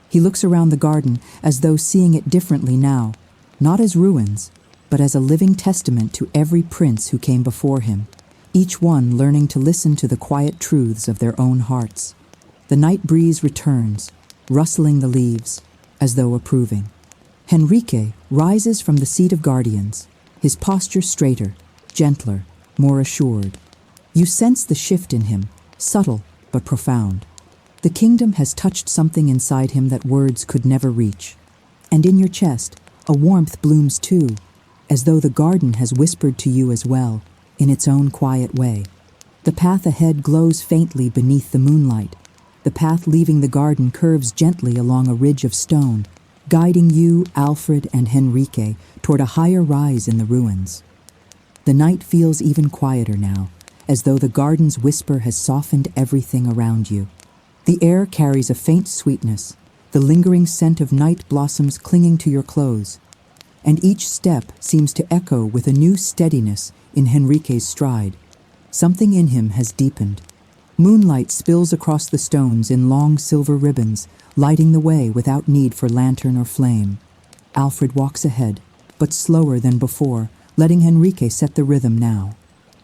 He looks around the garden as though seeing it differently now, not as ruins, but as a living testament to every prince who came before him, each one learning to listen to the quiet truths of their own hearts. The night breeze returns, rustling the leaves, as though approving. Henrique rises from the seat of guardians, his posture straighter, gentler, more assured. You sense the shift in him, subtle but profound. The kingdom has touched something inside him that words could never reach. And in your chest, a warmth blooms too, as though the garden has whispered to you as well, in its own quiet way. The path ahead glows faintly beneath the moonlight. The path leaving the garden curves gently along a ridge of stone, guiding you, Alfred, and Henrique toward a higher rise in the ruins. The night feels even quieter now, as though the garden's whisper has softened everything around you. The air carries a faint sweetness, the lingering scent of night blossoms clinging to your clothes. and each step seems to echo with a new steadiness in Henrique's stride. Something in him has deepened. Moonlight spills across the stones in long silver ribbons, lighting the way without need for lantern or flame. Alfred walks ahead, but slower than before, letting Henrique set the rhythm now.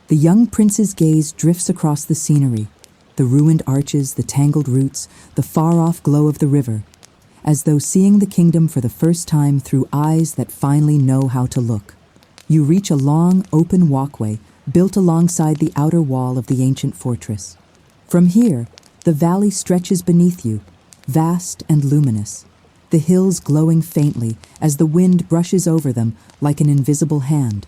The young prince's gaze drifts across the scenery, the ruined arches, the tangled roots, the far-off glow of the river, as though seeing the kingdom for the first time through eyes that finally know how to look. You reach a long, open walkway built alongside the outer wall of the ancient fortress. From here, the valley stretches beneath you, vast and luminous, the hills glowing faintly as the wind brushes over them like an invisible hand.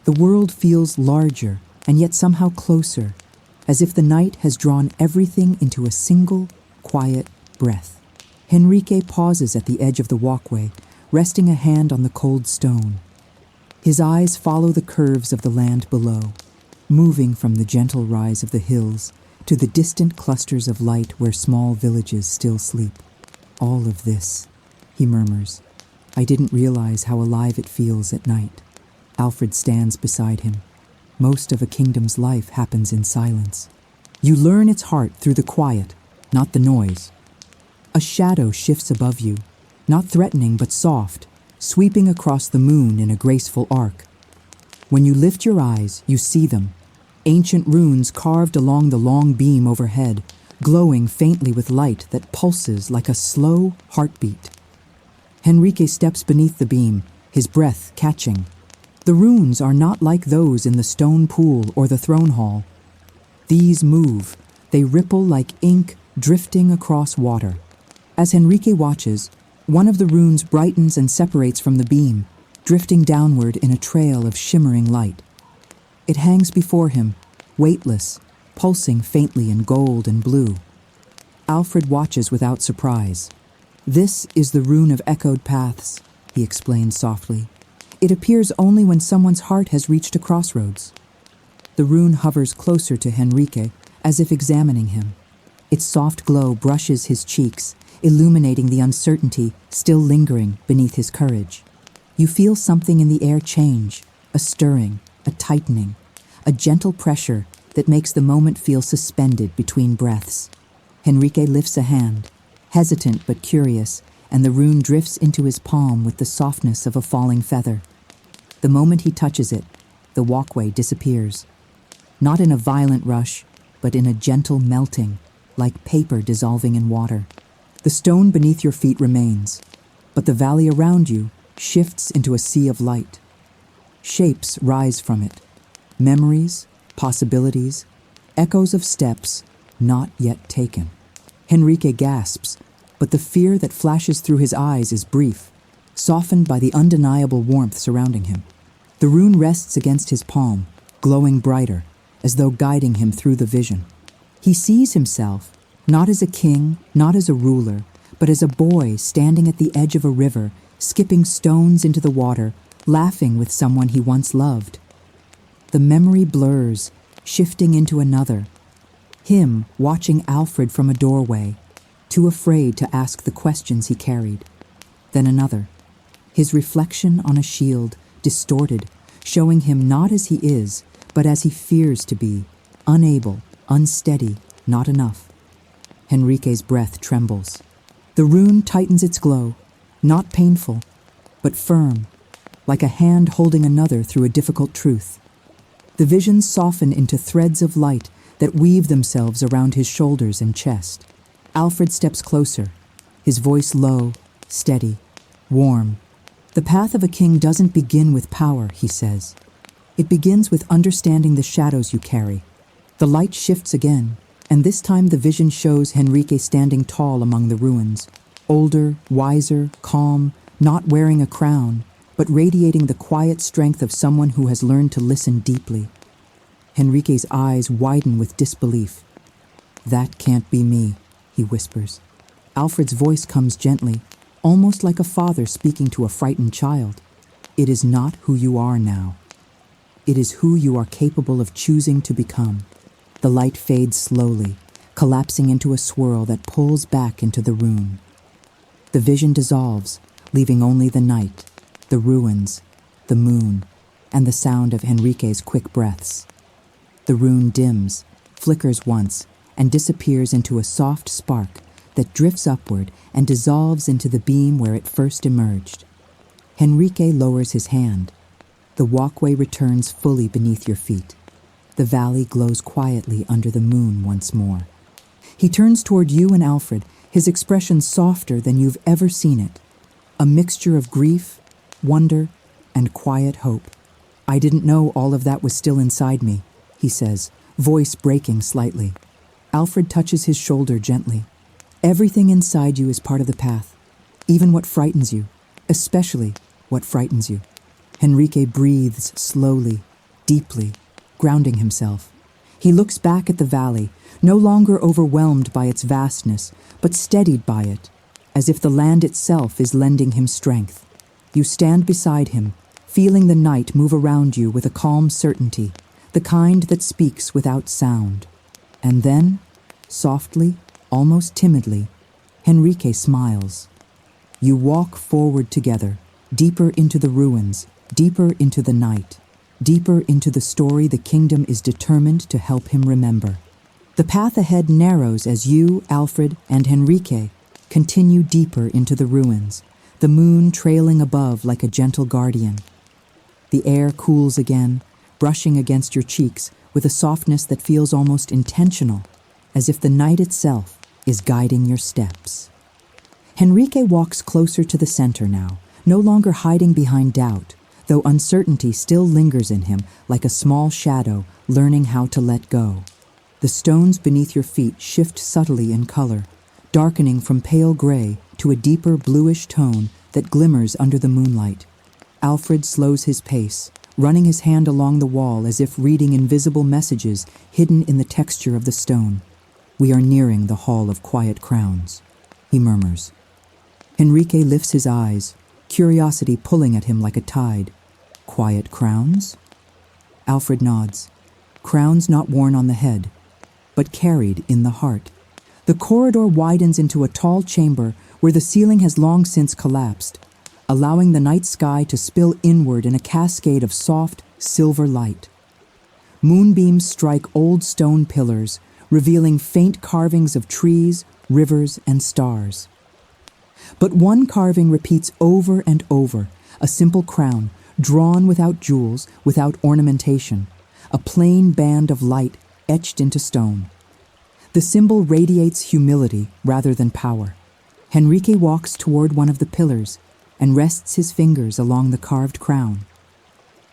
The world feels larger and yet somehow closer, as if the night has drawn everything into a single, quiet breath. Henrique pauses at the edge of the walkway, resting a hand on the cold stone. His eyes follow the curves of the land below, moving from the gentle rise of the hills to the distant clusters of light where small villages still sleep. All of this, he murmurs. I didn't realize how alive it feels at night. Alfred stands beside him. Most of a kingdom's life happens in silence. You learn its heart through the quiet, not the noise. A shadow shifts above you, not threatening but soft, sweeping across the moon in a graceful arc. When you lift your eyes, you see them, ancient runes carved along the long beam overhead, glowing faintly with light that pulses like a slow heartbeat. Henrique steps beneath the beam, his breath catching. The runes are not like those in the stone pool or the throne hall. These move, they ripple like ink drifting across water. As Henrique watches, one of the runes brightens and separates from the beam, drifting downward in a trail of shimmering light. It hangs before him, weightless, pulsing faintly in gold and blue. Alfred watches without surprise. This is the rune of echoed paths, he explains softly. It appears only when someone's heart has reached a crossroads. The rune hovers closer to Henrique, as if examining him. Its soft glow brushes his cheeks, illuminating the uncertainty still lingering beneath his courage. You feel something in the air change, a stirring, a tightening, a gentle pressure that makes the moment feel suspended between breaths. Henrique lifts a hand, hesitant but curious, and the rune drifts into his palm with the softness of a falling feather. The moment he touches it, the walkway disappears. Not in a violent rush, but in a gentle melting, like paper dissolving in water. The stone beneath your feet remains, but the valley around you shifts into a sea of light. Shapes rise from it, memories, possibilities, echoes of steps not yet taken. Henrique gasps, but the fear that flashes through his eyes is brief, softened by the undeniable warmth surrounding him. The rune rests against his palm, glowing brighter, as though guiding him through the vision. He sees himself, not as a king, not as a ruler, but as a boy standing at the edge of a river, skipping stones into the water, laughing with someone he once loved. The memory blurs, shifting into another. Him watching Alfred from a doorway, too afraid to ask the questions he carried. Then another. His reflection on a shield, distorted, showing him not as he is, but as he fears to be, unable, unsteady, not enough. Henrique's breath trembles. The rune tightens its glow, not painful, but firm, like a hand holding another through a difficult truth. The visions soften into threads of light that weave themselves around his shoulders and chest. Alfred steps closer, his voice low, steady, warm. The path of a king doesn't begin with power, he says. It begins with understanding the shadows you carry. The light shifts again, and this time the vision shows Henrique standing tall among the ruins, older, wiser, calm, not wearing a crown, but radiating the quiet strength of someone who has learned to listen deeply. Henrique's eyes widen with disbelief. That can't be me, he whispers. Alfred's voice comes gently, almost like a father speaking to a frightened child. It is not who you are now. It is who you are capable of choosing to become. The light fades slowly, collapsing into a swirl that pulls back into the rune. The vision dissolves, leaving only the night, the ruins, the moon, and the sound of Henrique's quick breaths. The rune dims, flickers once, and disappears into a soft spark that drifts upward and dissolves into the beam where it first emerged. Henrique lowers his hand. The walkway returns fully beneath your feet. The valley glows quietly under the moon once more. He turns toward you and Alfred, his expression softer than you've ever seen it. A mixture of grief, wonder, and quiet hope. "I didn't know all of that was still inside me," he says, voice breaking slightly. Alfred touches his shoulder gently. "Everything inside you is part of the path, even what frightens you, especially what frightens you." Henrique breathes slowly, deeply, grounding himself. He looks back at the valley, no longer overwhelmed by its vastness, but steadied by it, as if the land itself is lending him strength. You stand beside him, feeling the night move around you with a calm certainty, the kind that speaks without sound. And then, softly, almost timidly, Henrique smiles. You walk forward together, deeper into the ruins, deeper into the night, deeper into the story the kingdom is determined to help him remember. The path ahead narrows as you, Alfred, and Henrique continue deeper into the ruins, the moon trailing above like a gentle guardian. The air cools again, brushing against your cheeks with a softness that feels almost intentional, as if the night itself is guiding your steps. Henrique walks closer to the center now, no longer hiding behind doubt, though uncertainty still lingers in him like a small shadow learning how to let go. The stones beneath your feet shift subtly in color, darkening from pale gray to a deeper bluish tone that glimmers under the moonlight. Alfred slows his pace, running his hand along the wall as if reading invisible messages hidden in the texture of the stone. "We are nearing the Hall of Quiet Crowns," he murmurs. Henrique lifts his eyes, curiosity pulling at him like a tide. "Quiet crowns?" Alfred nods. Crowns not worn on the head, but carried in the heart. The corridor widens into a tall chamber where the ceiling has long since collapsed, allowing the night sky to spill inward in a cascade of soft, silver light. Moonbeams strike old stone pillars, revealing faint carvings of trees, rivers, and stars. But one carving repeats over and over, a simple crown, drawn without jewels, without ornamentation, a plain band of light etched into stone. The symbol radiates humility rather than power. Henrique walks toward one of the pillars and rests his fingers along the carved crown.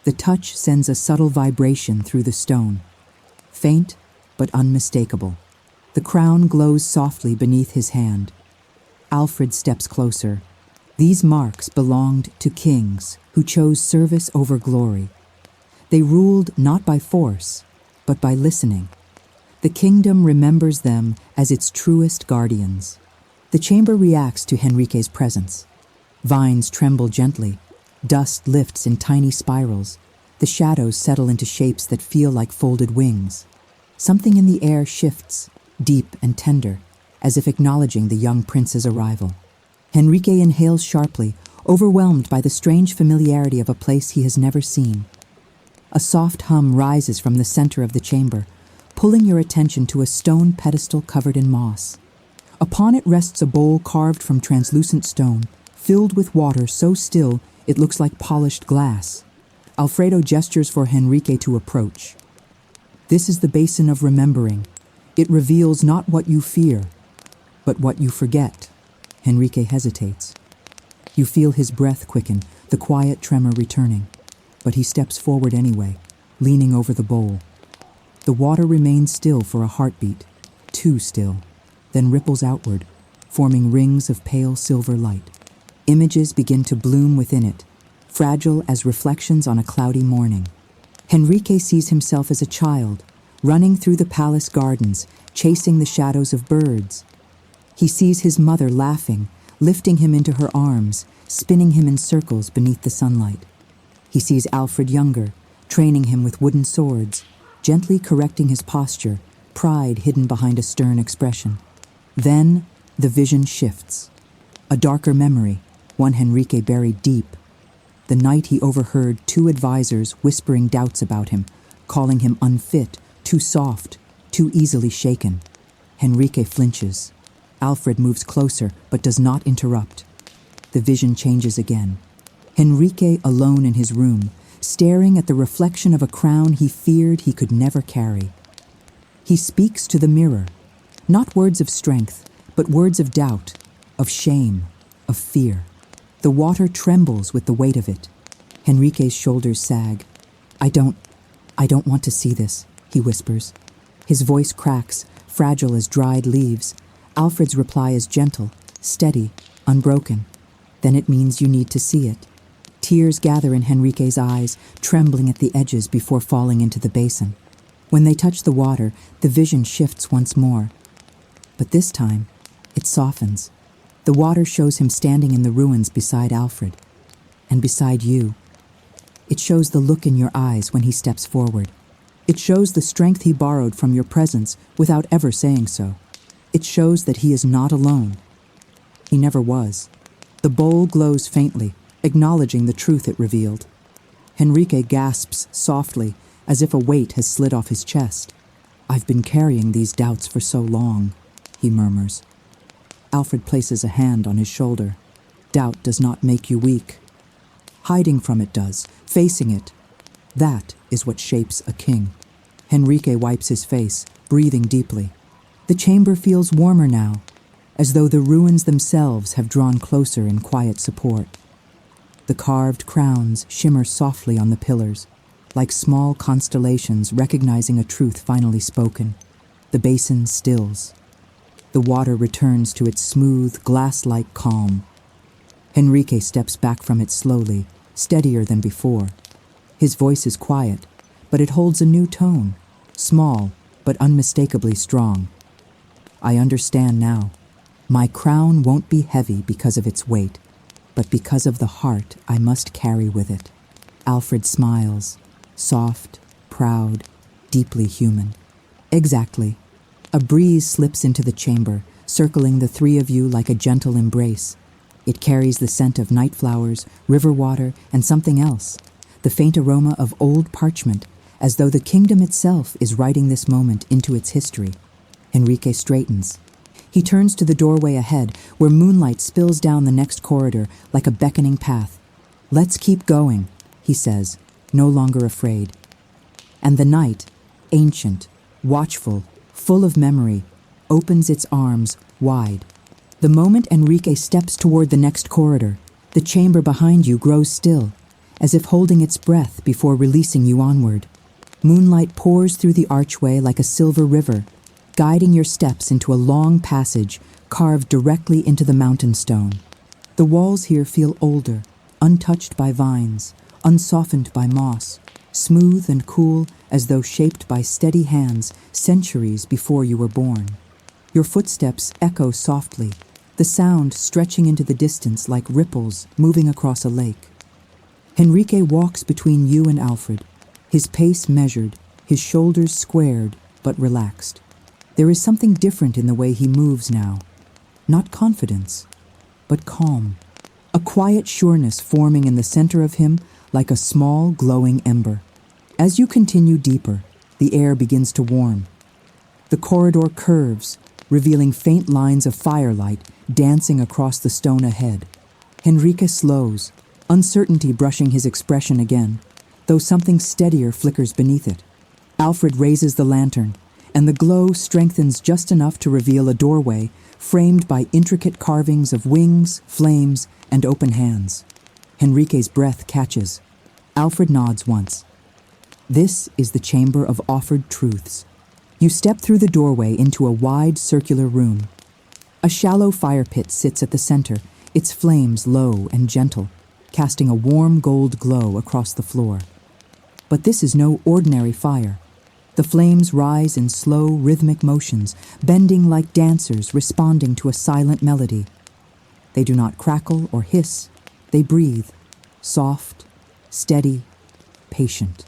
The touch sends a subtle vibration through the stone, faint but unmistakable. The crown glows softly beneath his hand. Alfred steps closer. These marks belonged to kings who chose service over glory. They ruled not by force, but by listening. The kingdom remembers them as its truest guardians. The chamber reacts to Henrique's presence. Vines tremble gently. Dust lifts in tiny spirals. The shadows settle into shapes that feel like folded wings. Something in the air shifts, deep and tender, as if acknowledging the young prince's arrival. Henrique inhales sharply, overwhelmed by the strange familiarity of a place he has never seen. A soft hum rises from the center of the chamber, pulling your attention to a stone pedestal covered in moss. Upon it rests a bowl carved from translucent stone, filled with water so still it looks like polished glass. Alfredo gestures for Henrique to approach. This is the basin of remembering. It reveals not what you fear, but what you forget. Henrique hesitates. You feel his breath quicken, the quiet tremor returning. But he steps forward anyway, leaning over the bowl. The water remains still for a heartbeat, too still, then ripples outward, forming rings of pale silver light. Images begin to bloom within it, fragile as reflections on a cloudy morning. Henrique sees himself as a child, running through the palace gardens, chasing the shadows of birds. He sees his mother laughing, lifting him into her arms, spinning him in circles beneath the sunlight. He sees Alfred younger, training him with wooden swords, gently correcting his posture, pride hidden behind a stern expression. Then the vision shifts. A darker memory, one Henrique buried deep. the night he overheard two advisors whispering doubts about him, calling him unfit, too soft, too easily shaken. Henrique flinches. Alfred moves closer, but does not interrupt. The vision changes again. Henrique alone in his room, staring at the reflection of a crown he feared he could never carry. He speaks to the mirror, not words of strength, but words of doubt, of shame, of fear. The water trembles with the weight of it. Henrique's shoulders sag. I don't want to see this, he whispers. His voice cracks, fragile as dried leaves. Alfred's reply is gentle, steady, unbroken. Then it means you need to see it. Tears gather in Henrique's eyes, trembling at the edges before falling into the basin. When they touch the water, the vision shifts once more. But this time, it softens. The water shows him standing in the ruins beside Alfred. And beside you. It shows the look in your eyes when he steps forward. It shows the strength he borrowed from your presence without ever saying so. It shows that he is not alone. He never was. The bowl glows faintly, acknowledging the truth it revealed. Henrique gasps softly, as if a weight has slid off his chest. I've been carrying these doubts for so long, he murmurs. Alfred places a hand on his shoulder. Doubt does not make you weak. Hiding from it does, facing it. That is what shapes a king. Henrique wipes his face, breathing deeply. The chamber feels warmer now, as though the ruins themselves have drawn closer in quiet support. The carved crowns shimmer softly on the pillars, like small constellations recognizing a truth finally spoken. The basin stills. The water returns to its smooth, glass-like calm. Henrique steps back from it slowly, steadier than before. His voice is quiet, but it holds a new tone, small but unmistakably strong. I understand now. My crown won't be heavy because of its weight, but because of the heart I must carry with it. Alfred smiles, soft, proud, deeply human. Exactly. A breeze slips into the chamber, circling the three of you like a gentle embrace. It carries the scent of night flowers, river water, and something else, the faint aroma of old parchment, as though the kingdom itself is writing this moment into its history. Henrique straightens. He turns to the doorway ahead, where moonlight spills down the next corridor like a beckoning path. Let's keep going, he says, no longer afraid. And the night, ancient, watchful, full of memory, opens its arms wide. The moment Henrique steps toward the next corridor, the chamber behind you grows still, as if holding its breath before releasing you onward. Moonlight pours through the archway like a silver river, guiding your steps into a long passage carved directly into the mountain stone. The walls here feel older, untouched by vines, unsoftened by moss, smooth and cool as though shaped by steady hands centuries before you were born. Your footsteps echo softly, the sound stretching into the distance like ripples moving across a lake. Henrique walks between you and Alfred, his pace measured, his shoulders squared but relaxed. There is something different in the way he moves now. Not confidence, but calm. A quiet sureness forming in the center of him like a small, glowing ember. As you continue deeper, the air begins to warm. The corridor curves, revealing faint lines of firelight dancing across the stone ahead. Henrique slows, uncertainty brushing his expression again, though something steadier flickers beneath it. Alfred raises the lantern, and the glow strengthens just enough to reveal a doorway framed by intricate carvings of wings, flames, and open hands. Henrique's breath catches. Alfred nods once. This is the chamber of offered truths. You step through the doorway into a wide circular room. A shallow fire pit sits at the center, its flames low and gentle, casting a warm gold glow across the floor. But this is no ordinary fire. The flames rise in slow, rhythmic motions, bending like dancers responding to a silent melody. They do not crackle or hiss. They breathe, soft, steady, patient.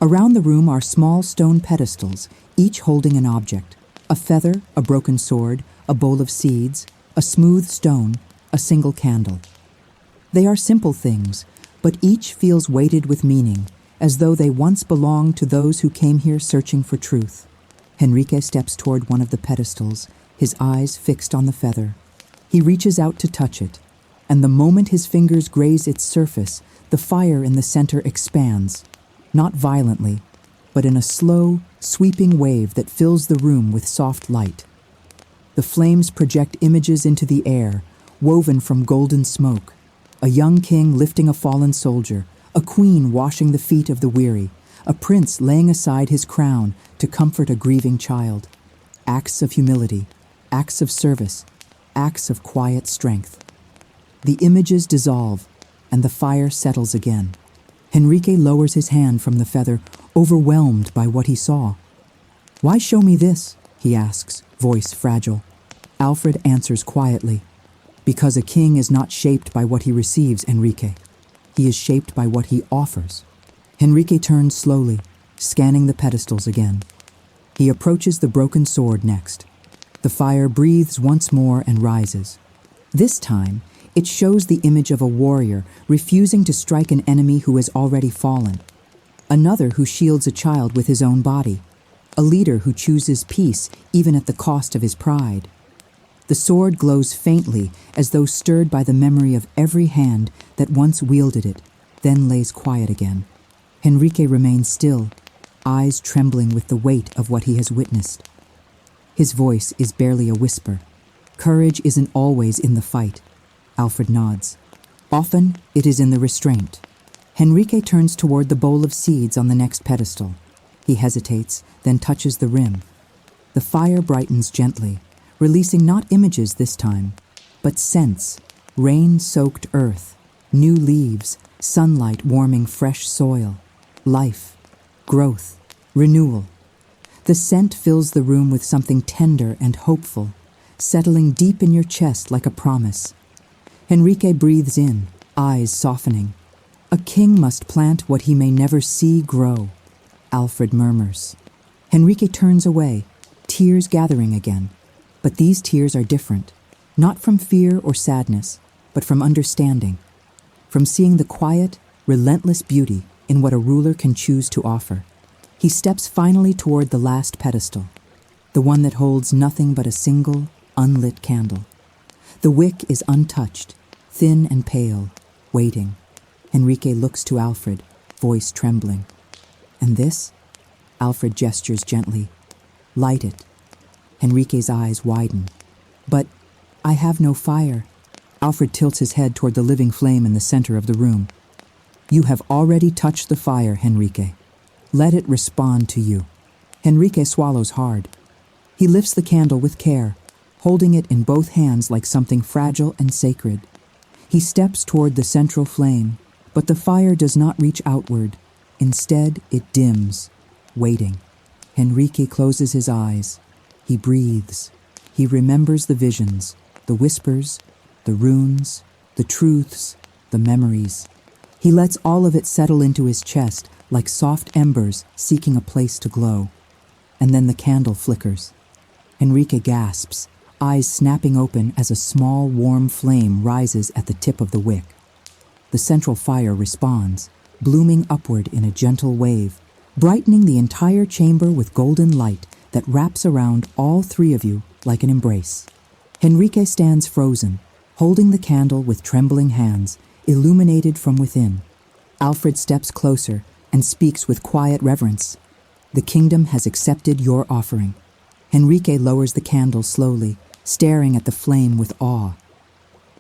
Around the room are small stone pedestals, each holding an object. A feather, a broken sword, a bowl of seeds, a smooth stone, a single candle. They are simple things, but each feels weighted with meaning, as though they once belonged to those who came here searching for truth. Henrique steps toward one of the pedestals, his eyes fixed on the feather. He reaches out to touch it, and the moment his fingers graze its surface, the fire in the center expands, not violently, but in a slow, sweeping wave that fills the room with soft light. The flames project images into the air, woven from golden smoke. A young king lifting a fallen soldier, a queen washing the feet of the weary, a prince laying aside his crown to comfort a grieving child. Acts of humility, acts of service, acts of quiet strength. The images dissolve, and the fire settles again. Henrique lowers his hand from the feather, overwhelmed by what he saw. "Why show me this?" he asks, voice fragile. Alfred answers quietly, "Because a king is not shaped by what he receives, Henrique. He is shaped by what he offers." Henrique turns slowly, scanning the pedestals again. He approaches the broken sword next. The fire breathes once more and rises. This time, it shows the image of a warrior refusing to strike an enemy who has already fallen. Another who shields a child with his own body. A leader who chooses peace even at the cost of his pride. The sword glows faintly as though stirred by the memory of every hand that once wielded it, then lays quiet again. Henrique remains still, eyes trembling with the weight of what he has witnessed. His voice is barely a whisper. Courage isn't always in the fight. Alfred nods. Often, it is in the restraint. Henrique turns toward the bowl of seeds on the next pedestal. He hesitates, then touches the rim. The fire brightens gently, releasing not images this time, but scents, rain-soaked earth, new leaves, sunlight warming fresh soil, life, growth, renewal. The scent fills the room with something tender and hopeful, settling deep in your chest like a promise. Henrique breathes in, eyes softening. A king must plant what he may never see grow. Alfred murmurs. Henrique turns away, tears gathering again. But these tears are different, not from fear or sadness, but from understanding, from seeing the quiet, relentless beauty in what a ruler can choose to offer. He steps finally toward the last pedestal, the one that holds nothing but a single, unlit candle. The wick is untouched, thin and pale, waiting. Henrique looks to Alfred, voice trembling. "And this?" Alfred gestures gently. "Light it." Henrique's eyes widen. "But I have no fire." Alfred tilts his head toward the living flame in the center of the room. "You have already touched the fire, Henrique. Let it respond to you." Henrique swallows hard. He lifts the candle with care, holding it in both hands like something fragile and sacred. He steps toward the central flame, but the fire does not reach outward. Instead, it dims, waiting. Henrique closes his eyes. He breathes. He remembers the visions, the whispers, the runes, the truths, the memories. He lets all of it settle into his chest like soft embers seeking a place to glow. And then the candle flickers. Henrique gasps, eyes snapping open as a small, warm flame rises at the tip of the wick. The central fire responds, blooming upward in a gentle wave, brightening the entire chamber with golden light that wraps around all three of you like an embrace. Henrique stands frozen, holding the candle with trembling hands, illuminated from within. Alfred steps closer and speaks with quiet reverence. "The kingdom has accepted your offering." Henrique lowers the candle slowly, staring at the flame with awe.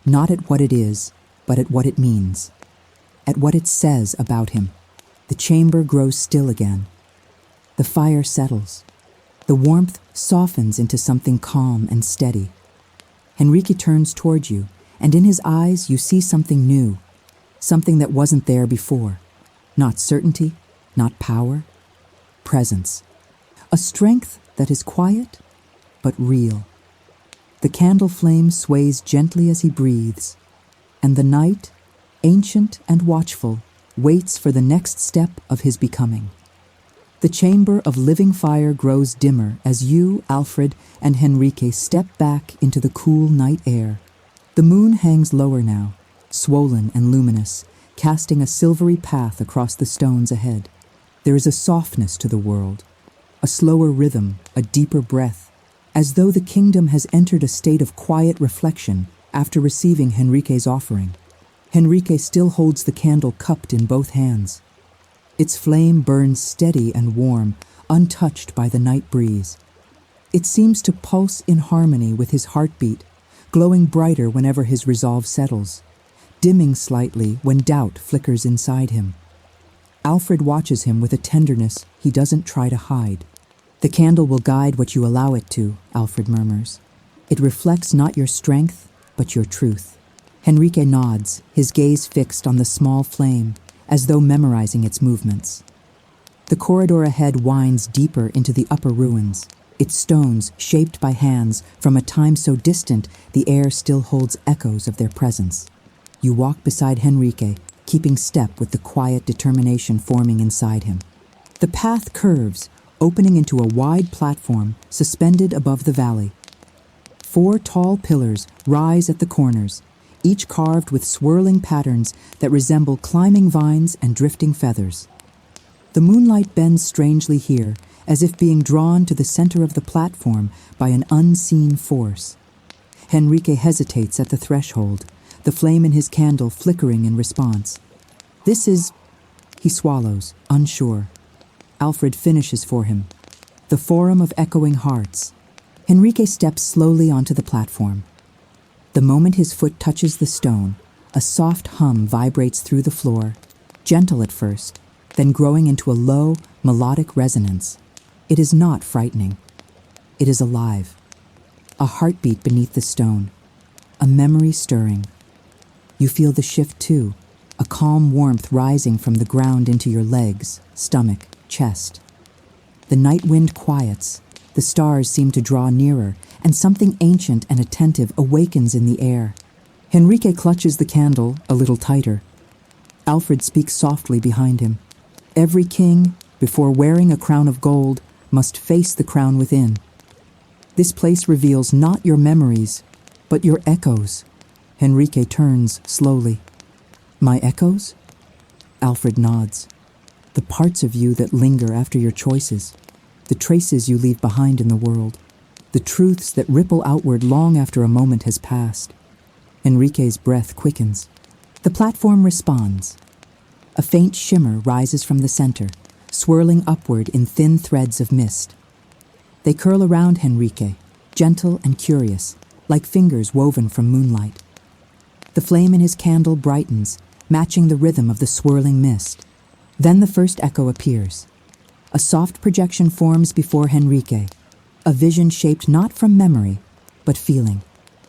Not at what it is, but at what it means. At what it says about him. The chamber grows still again. The fire settles. The warmth softens into something calm and steady. Henrique turns toward you, and in his eyes you see something new, something that wasn't there before. Not certainty, not power, presence. A strength that is quiet, but real. The candle flame sways gently as he breathes, and the night, ancient and watchful, waits for the next step of his becoming. The chamber of living fire grows dimmer as you, Alfred, and Henrique step back into the cool night air. The moon hangs lower now, swollen and luminous, casting a silvery path across the stones ahead. There is a softness to the world, a slower rhythm, a deeper breath, as though the kingdom has entered a state of quiet reflection after receiving Henrique's offering. Henrique still holds the candle cupped in both hands. Its flame burns steady and warm, untouched by the night breeze. It seems to pulse in harmony with his heartbeat, glowing brighter whenever his resolve settles, dimming slightly when doubt flickers inside him. Alfred watches him with a tenderness he doesn't try to hide. "The candle will guide what you allow it to," Alfred murmurs. "It reflects not your strength, but your truth." Henrique nods, his gaze fixed on the small flame, as though memorizing its movements. The corridor ahead winds deeper into the upper ruins, its stones shaped by hands from a time so distant the air still holds echoes of their presence. You walk beside Henrique, keeping step with the quiet determination forming inside him. The path curves, opening into a wide platform suspended above the valley. 4 tall pillars rise at the corners, each carved with swirling patterns that resemble climbing vines and drifting feathers. The moonlight bends strangely here, as if being drawn to the center of the platform by an unseen force. Henrique hesitates at the threshold, the flame in his candle flickering in response. "This is—" he swallows, unsure. Alfred finishes for him. "The Forum of Echoing Hearts." Henrique steps slowly onto the platform. The moment his foot touches the stone, a soft hum vibrates through the floor, gentle at first, then growing into a low, melodic resonance. It is not frightening. It is alive. A heartbeat beneath the stone, a memory stirring. You feel the shift too, a calm warmth rising from the ground into your legs, stomach, chest. The night wind quiets, the stars seem to draw nearer, and something ancient and attentive awakens in the air. Henrique clutches the candle a little tighter. Alfred speaks softly behind him. "Every king, before wearing a crown of gold, must face the crown within. This place reveals not your memories, but your echoes." Henrique turns slowly. "My echoes?" Alfred nods. "The parts of you that linger after your choices, the traces you leave behind in the world, the truths that ripple outward long after a moment has passed." Henrique's breath quickens. The platform responds. A faint shimmer rises from the center, swirling upward in thin threads of mist. They curl around Henrique, gentle and curious, like fingers woven from moonlight. The flame in his candle brightens, matching the rhythm of the swirling mist. Then the first echo appears. A soft projection forms before Henrique, a vision shaped not from memory, but feeling.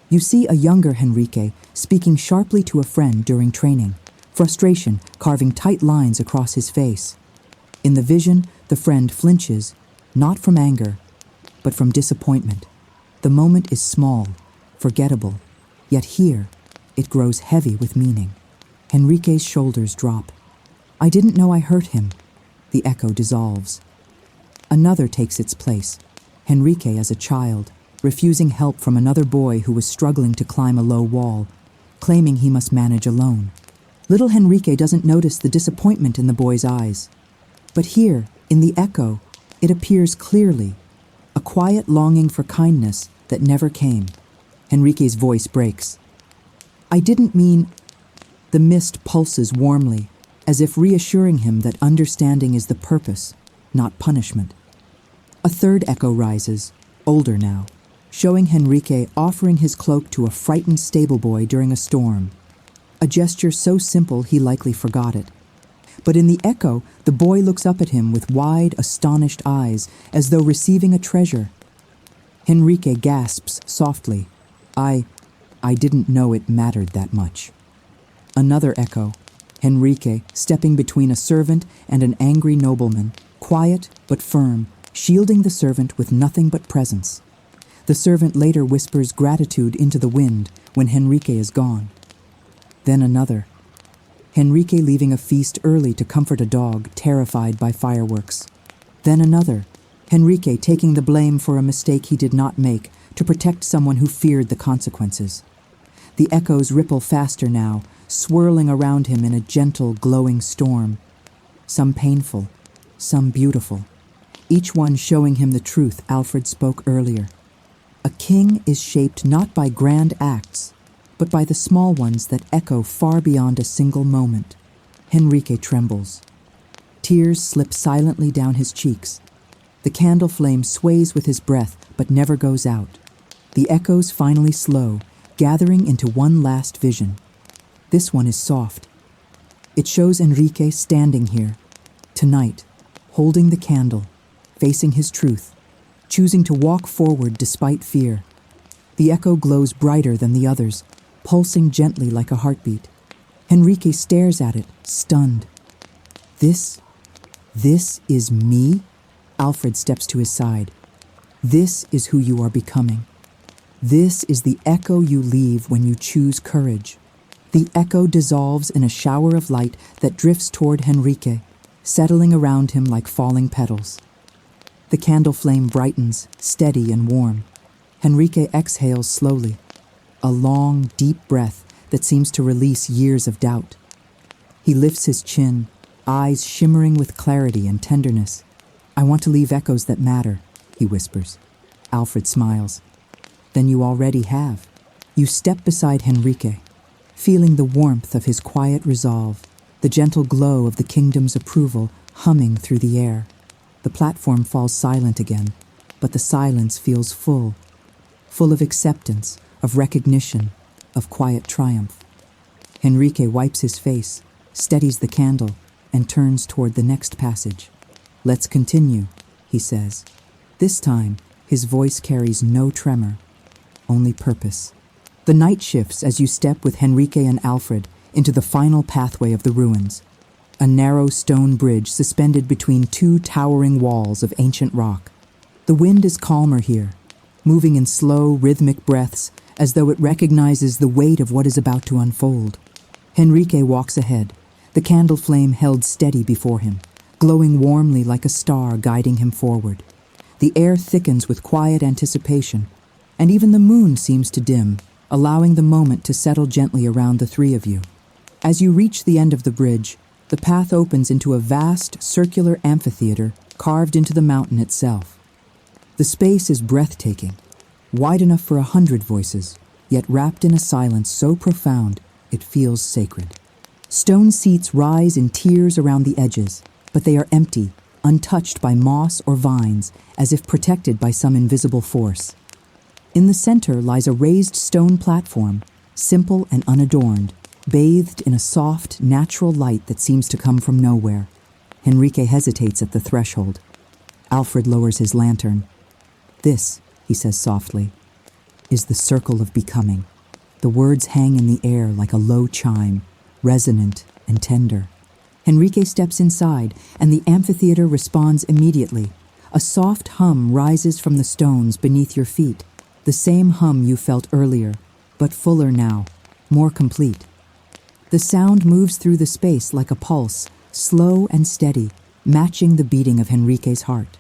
You see a younger Henrique speaking sharply to a friend during training, frustration carving tight lines across his face. In the vision, the friend flinches, not from anger, but from disappointment. The moment is small, forgettable, yet here, it grows heavy with meaning. Henrique's shoulders drop. "I didn't know I hurt him." The echo dissolves. Another takes its place. Henrique as a child, refusing help from another boy who was struggling to climb a low wall, claiming he must manage alone. Little Henrique doesn't notice the disappointment in the boy's eyes. But here, in the echo, it appears clearly, a quiet longing for kindness that never came. Henrique's voice breaks. "I didn't mean—" The mist pulses warmly, as if reassuring him that understanding is the purpose, not punishment. A third echo rises, older now, showing Henrique offering his cloak to a frightened stable boy during a storm. A gesture so simple he likely forgot it. But in the echo, the boy looks up at him with wide, astonished eyes, as though receiving a treasure. Henrique gasps softly, I didn't know it mattered that much." Another echo, Henrique stepping between a servant and an angry nobleman, quiet but firm, shielding the servant with nothing but presence. The servant later whispers gratitude into the wind when Henrique is gone. Then another. Henrique leaving a feast early to comfort a dog terrified by fireworks. Then another. Henrique taking the blame for a mistake he did not make to protect someone who feared the consequences. The echoes ripple faster now, swirling around him in a gentle, glowing storm. Some painful, some beautiful, each one showing him the truth Alfred spoke earlier. A king is shaped not by grand acts, but by the small ones that echo far beyond a single moment. Henrique trembles. Tears slip silently down his cheeks. The candle flame sways with his breath, but never goes out. The echoes finally slow, gathering into one last vision. This one is soft. It shows Enrique standing here, tonight, holding the candle, facing his truth, choosing to walk forward despite fear. The echo glows brighter than the others, pulsing gently like a heartbeat. Enrique stares at it, stunned. This is me? Alfred steps to his side. This is who you are becoming. This is the echo you leave when you choose courage. The echo dissolves in a shower of light that drifts toward Henrique, settling around him like falling petals. The candle flame brightens, steady and warm. Henrique exhales slowly, a long, deep breath that seems to release years of doubt. He lifts his chin, eyes shimmering with clarity and tenderness. "I want to leave echoes that matter," he whispers. Alfred smiles. "Then you already have." You step beside Henrique, feeling the warmth of his quiet resolve, the gentle glow of the kingdom's approval humming through the air. The platform falls silent again, but the silence feels full of acceptance, of recognition, of quiet triumph. Henrique wipes his face, steadies the candle, and turns toward the next passage. "Let's continue," he says. This time, his voice carries no tremor, only purpose. The night shifts as you step with Henrique and Alfred into the final pathway of the ruins, a narrow stone bridge suspended between two towering walls of ancient rock. The wind is calmer here, moving in slow, rhythmic breaths as though it recognizes the weight of what is about to unfold. Henrique walks ahead, the candle flame held steady before him, glowing warmly like a star guiding him forward. The air thickens with quiet anticipation, and even the moon seems to dim, allowing the moment to settle gently around the three of you. As you reach the end of the bridge, the path opens into a vast, circular amphitheater carved into the mountain itself. The space is breathtaking, wide enough for 100 voices, yet wrapped in a silence so profound it feels sacred. Stone seats rise in tiers around the edges, but they are empty, untouched by moss or vines, as if protected by some invisible force. In the center lies a raised stone platform, simple and unadorned, bathed in a soft, natural light that seems to come from nowhere. Henrique hesitates at the threshold. Alfred lowers his lantern. "This," he says softly, "is the circle of becoming." The words hang in the air like a low chime, resonant and tender. Henrique steps inside, and the amphitheater responds immediately. A soft hum rises from the stones beneath your feet, the same hum you felt earlier, but fuller now, more complete. The sound moves through the space like a pulse, slow and steady, matching the beating of Henrique's heart.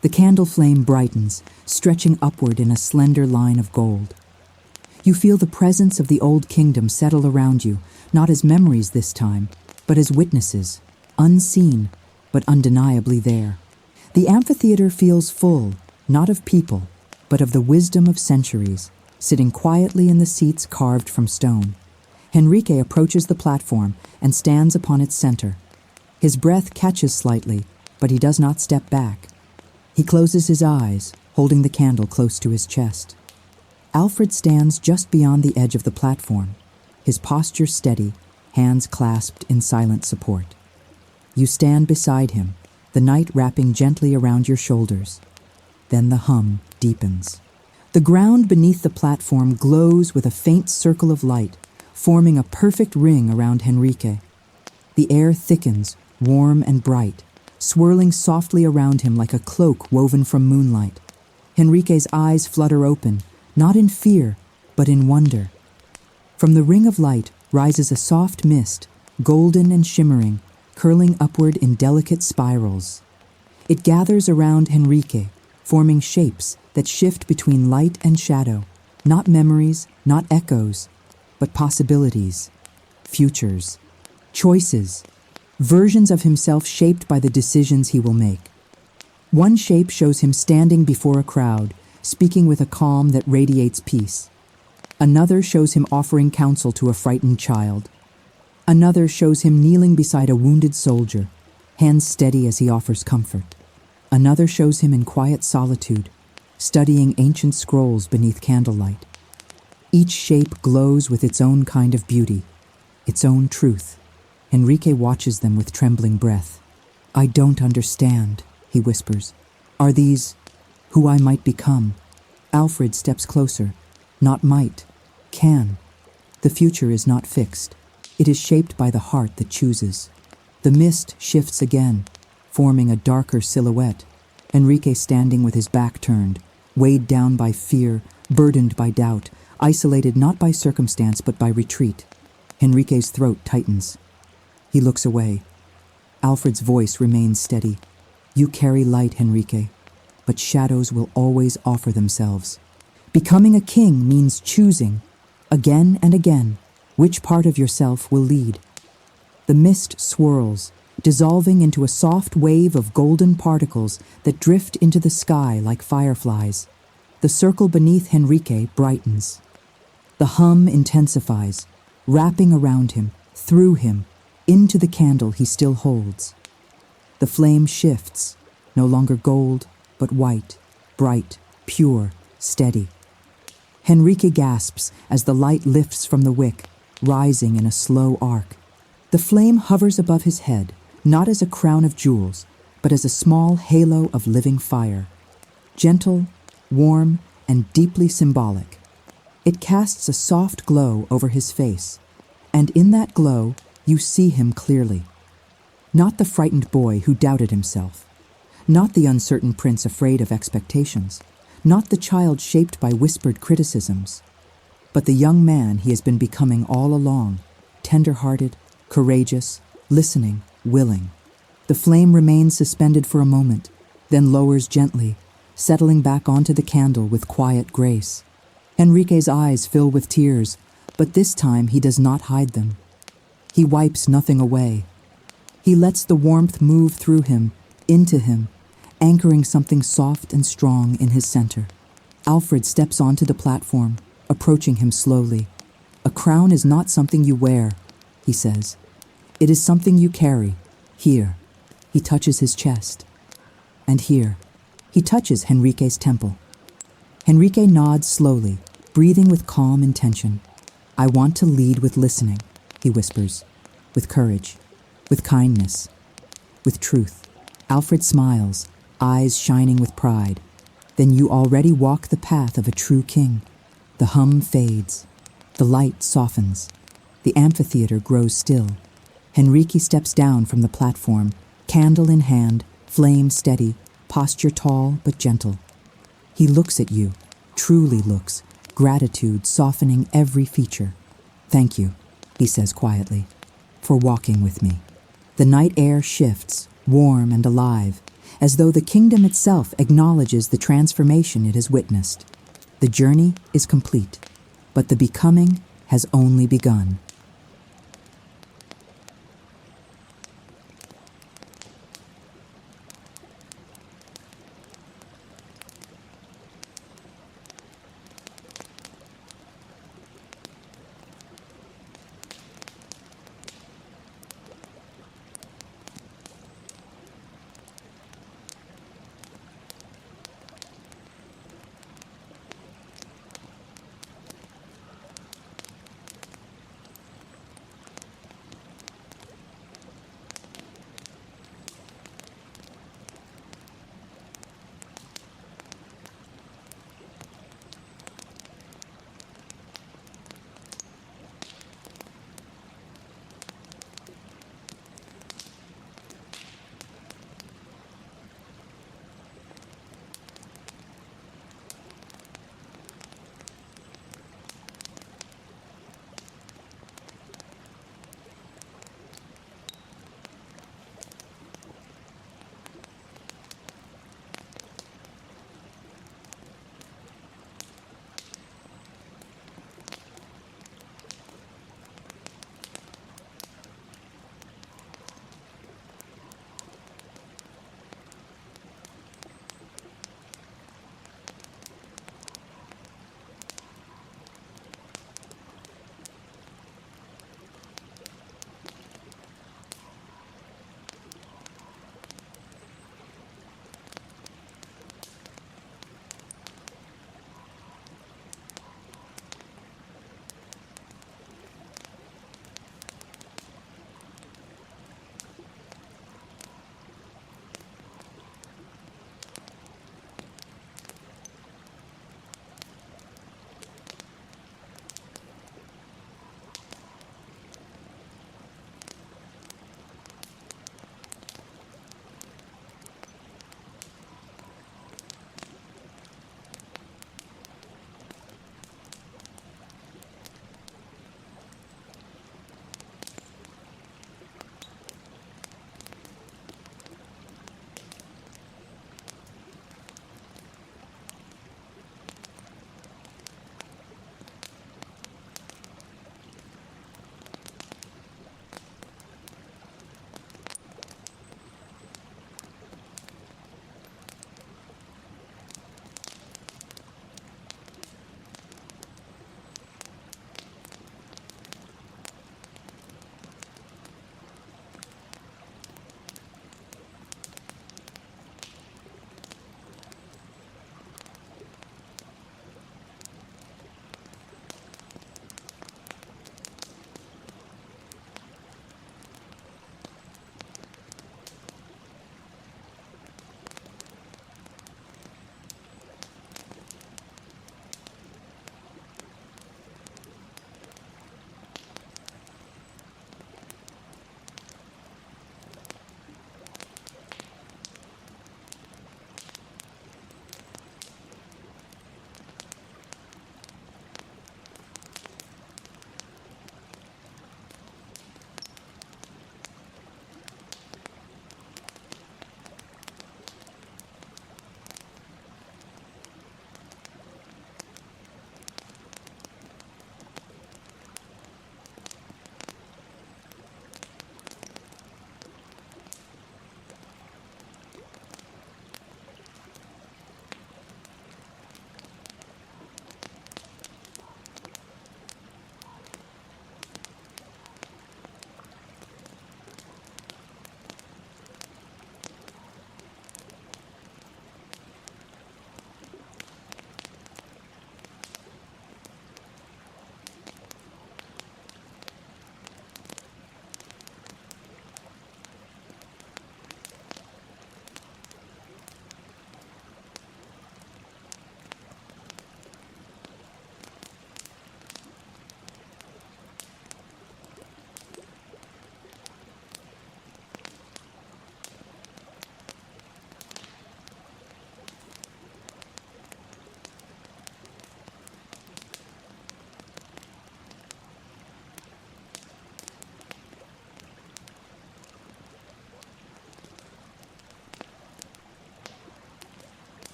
The candle flame brightens, stretching upward in a slender line of gold. You feel the presence of the old kingdom settle around you, not as memories this time, but as witnesses, unseen, but undeniably there. The amphitheater feels full, not of people, but of the wisdom of centuries, sitting quietly in the seats carved from stone. Henrique approaches the platform and stands upon its center. His breath catches slightly, but he does not step back. He closes his eyes, holding the candle close to his chest. Alfred stands just beyond the edge of the platform, his posture steady, hands clasped in silent support. You stand beside him, the night wrapping gently around your shoulders. Then the hum deepens. The ground beneath the platform glows with a faint circle of light, forming a perfect ring around Henrique. The air thickens, warm and bright, swirling softly around him like a cloak woven from moonlight. Henrique's eyes flutter open, not in fear, but in wonder. From the ring of light rises a soft mist, golden and shimmering, curling upward in delicate spirals. It gathers around Henrique, forming shapes that shift between light and shadow, not memories, not echoes, but possibilities. futures, choices, versions of himself shaped by the decisions he will make. One shape shows him standing before a crowd, speaking with a calm that radiates peace. Another shows him offering counsel to a frightened child. Another shows him kneeling beside a wounded soldier, hands steady as he offers comfort. Another shows him in quiet solitude, studying ancient scrolls beneath candlelight. Each shape glows with its own kind of beauty, its own truth. Enrique watches them with trembling breath. "I don't understand," he whispers. "Are these who I might become?" Alfred steps closer. Not might, can. The future is not fixed. It is shaped by the heart that chooses. The mist shifts again, forming a darker silhouette. Enrique standing with his back turned, weighed down by fear, burdened by doubt, isolated not by circumstance but by retreat. Enrique's throat tightens. He looks away. Alfred's voice remains steady. "You carry light, Enrique, but shadows will always offer themselves. Becoming a king means choosing, again and again, which part of yourself will lead." The mist swirls, dissolving into a soft wave of golden particles that drift into the sky like fireflies. The circle beneath Enrique brightens. The hum intensifies, wrapping around him, through him, into the candle he still holds. The flame shifts, no longer gold, but white, bright, pure, steady. Enrique gasps as the light lifts from the wick, rising in a slow arc. The flame hovers above his head, not as a crown of jewels, but as a small halo of living fire. Gentle, warm, and deeply symbolic. It casts a soft glow over his face, and in that glow you see him clearly. Not the frightened boy who doubted himself, not the uncertain prince afraid of expectations, not the child shaped by whispered criticisms, but the young man he has been becoming all along, tender-hearted, courageous, listening, willing. The flame remains suspended for a moment, then lowers gently, settling back onto the candle with quiet grace. Enrique's eyes fill with tears, but this time he does not hide them. He wipes nothing away. He lets the warmth move through him, into him, anchoring something soft and strong in his center. Alfred steps onto the platform, approaching him slowly. "A crown is not something you wear," he says. "It is something you carry. Here." He touches his chest. And here. He touches Enrique's temple. Enrique nods slowly, breathing with calm intention. "I want to lead with listening," he whispers, "with courage, with kindness, with truth." Alfred smiles, eyes shining with pride. "Then you already walk the path of a true king." The hum fades. The light softens. The amphitheater grows still. Enrique steps down from the platform, candle in hand, flame steady, posture tall but gentle. He looks at you, truly looks, gratitude softening every feature. "Thank you," he says quietly, "for walking with me." The night air shifts, warm and alive, as though the kingdom itself acknowledges the transformation it has witnessed. The journey is complete, but the becoming has only begun.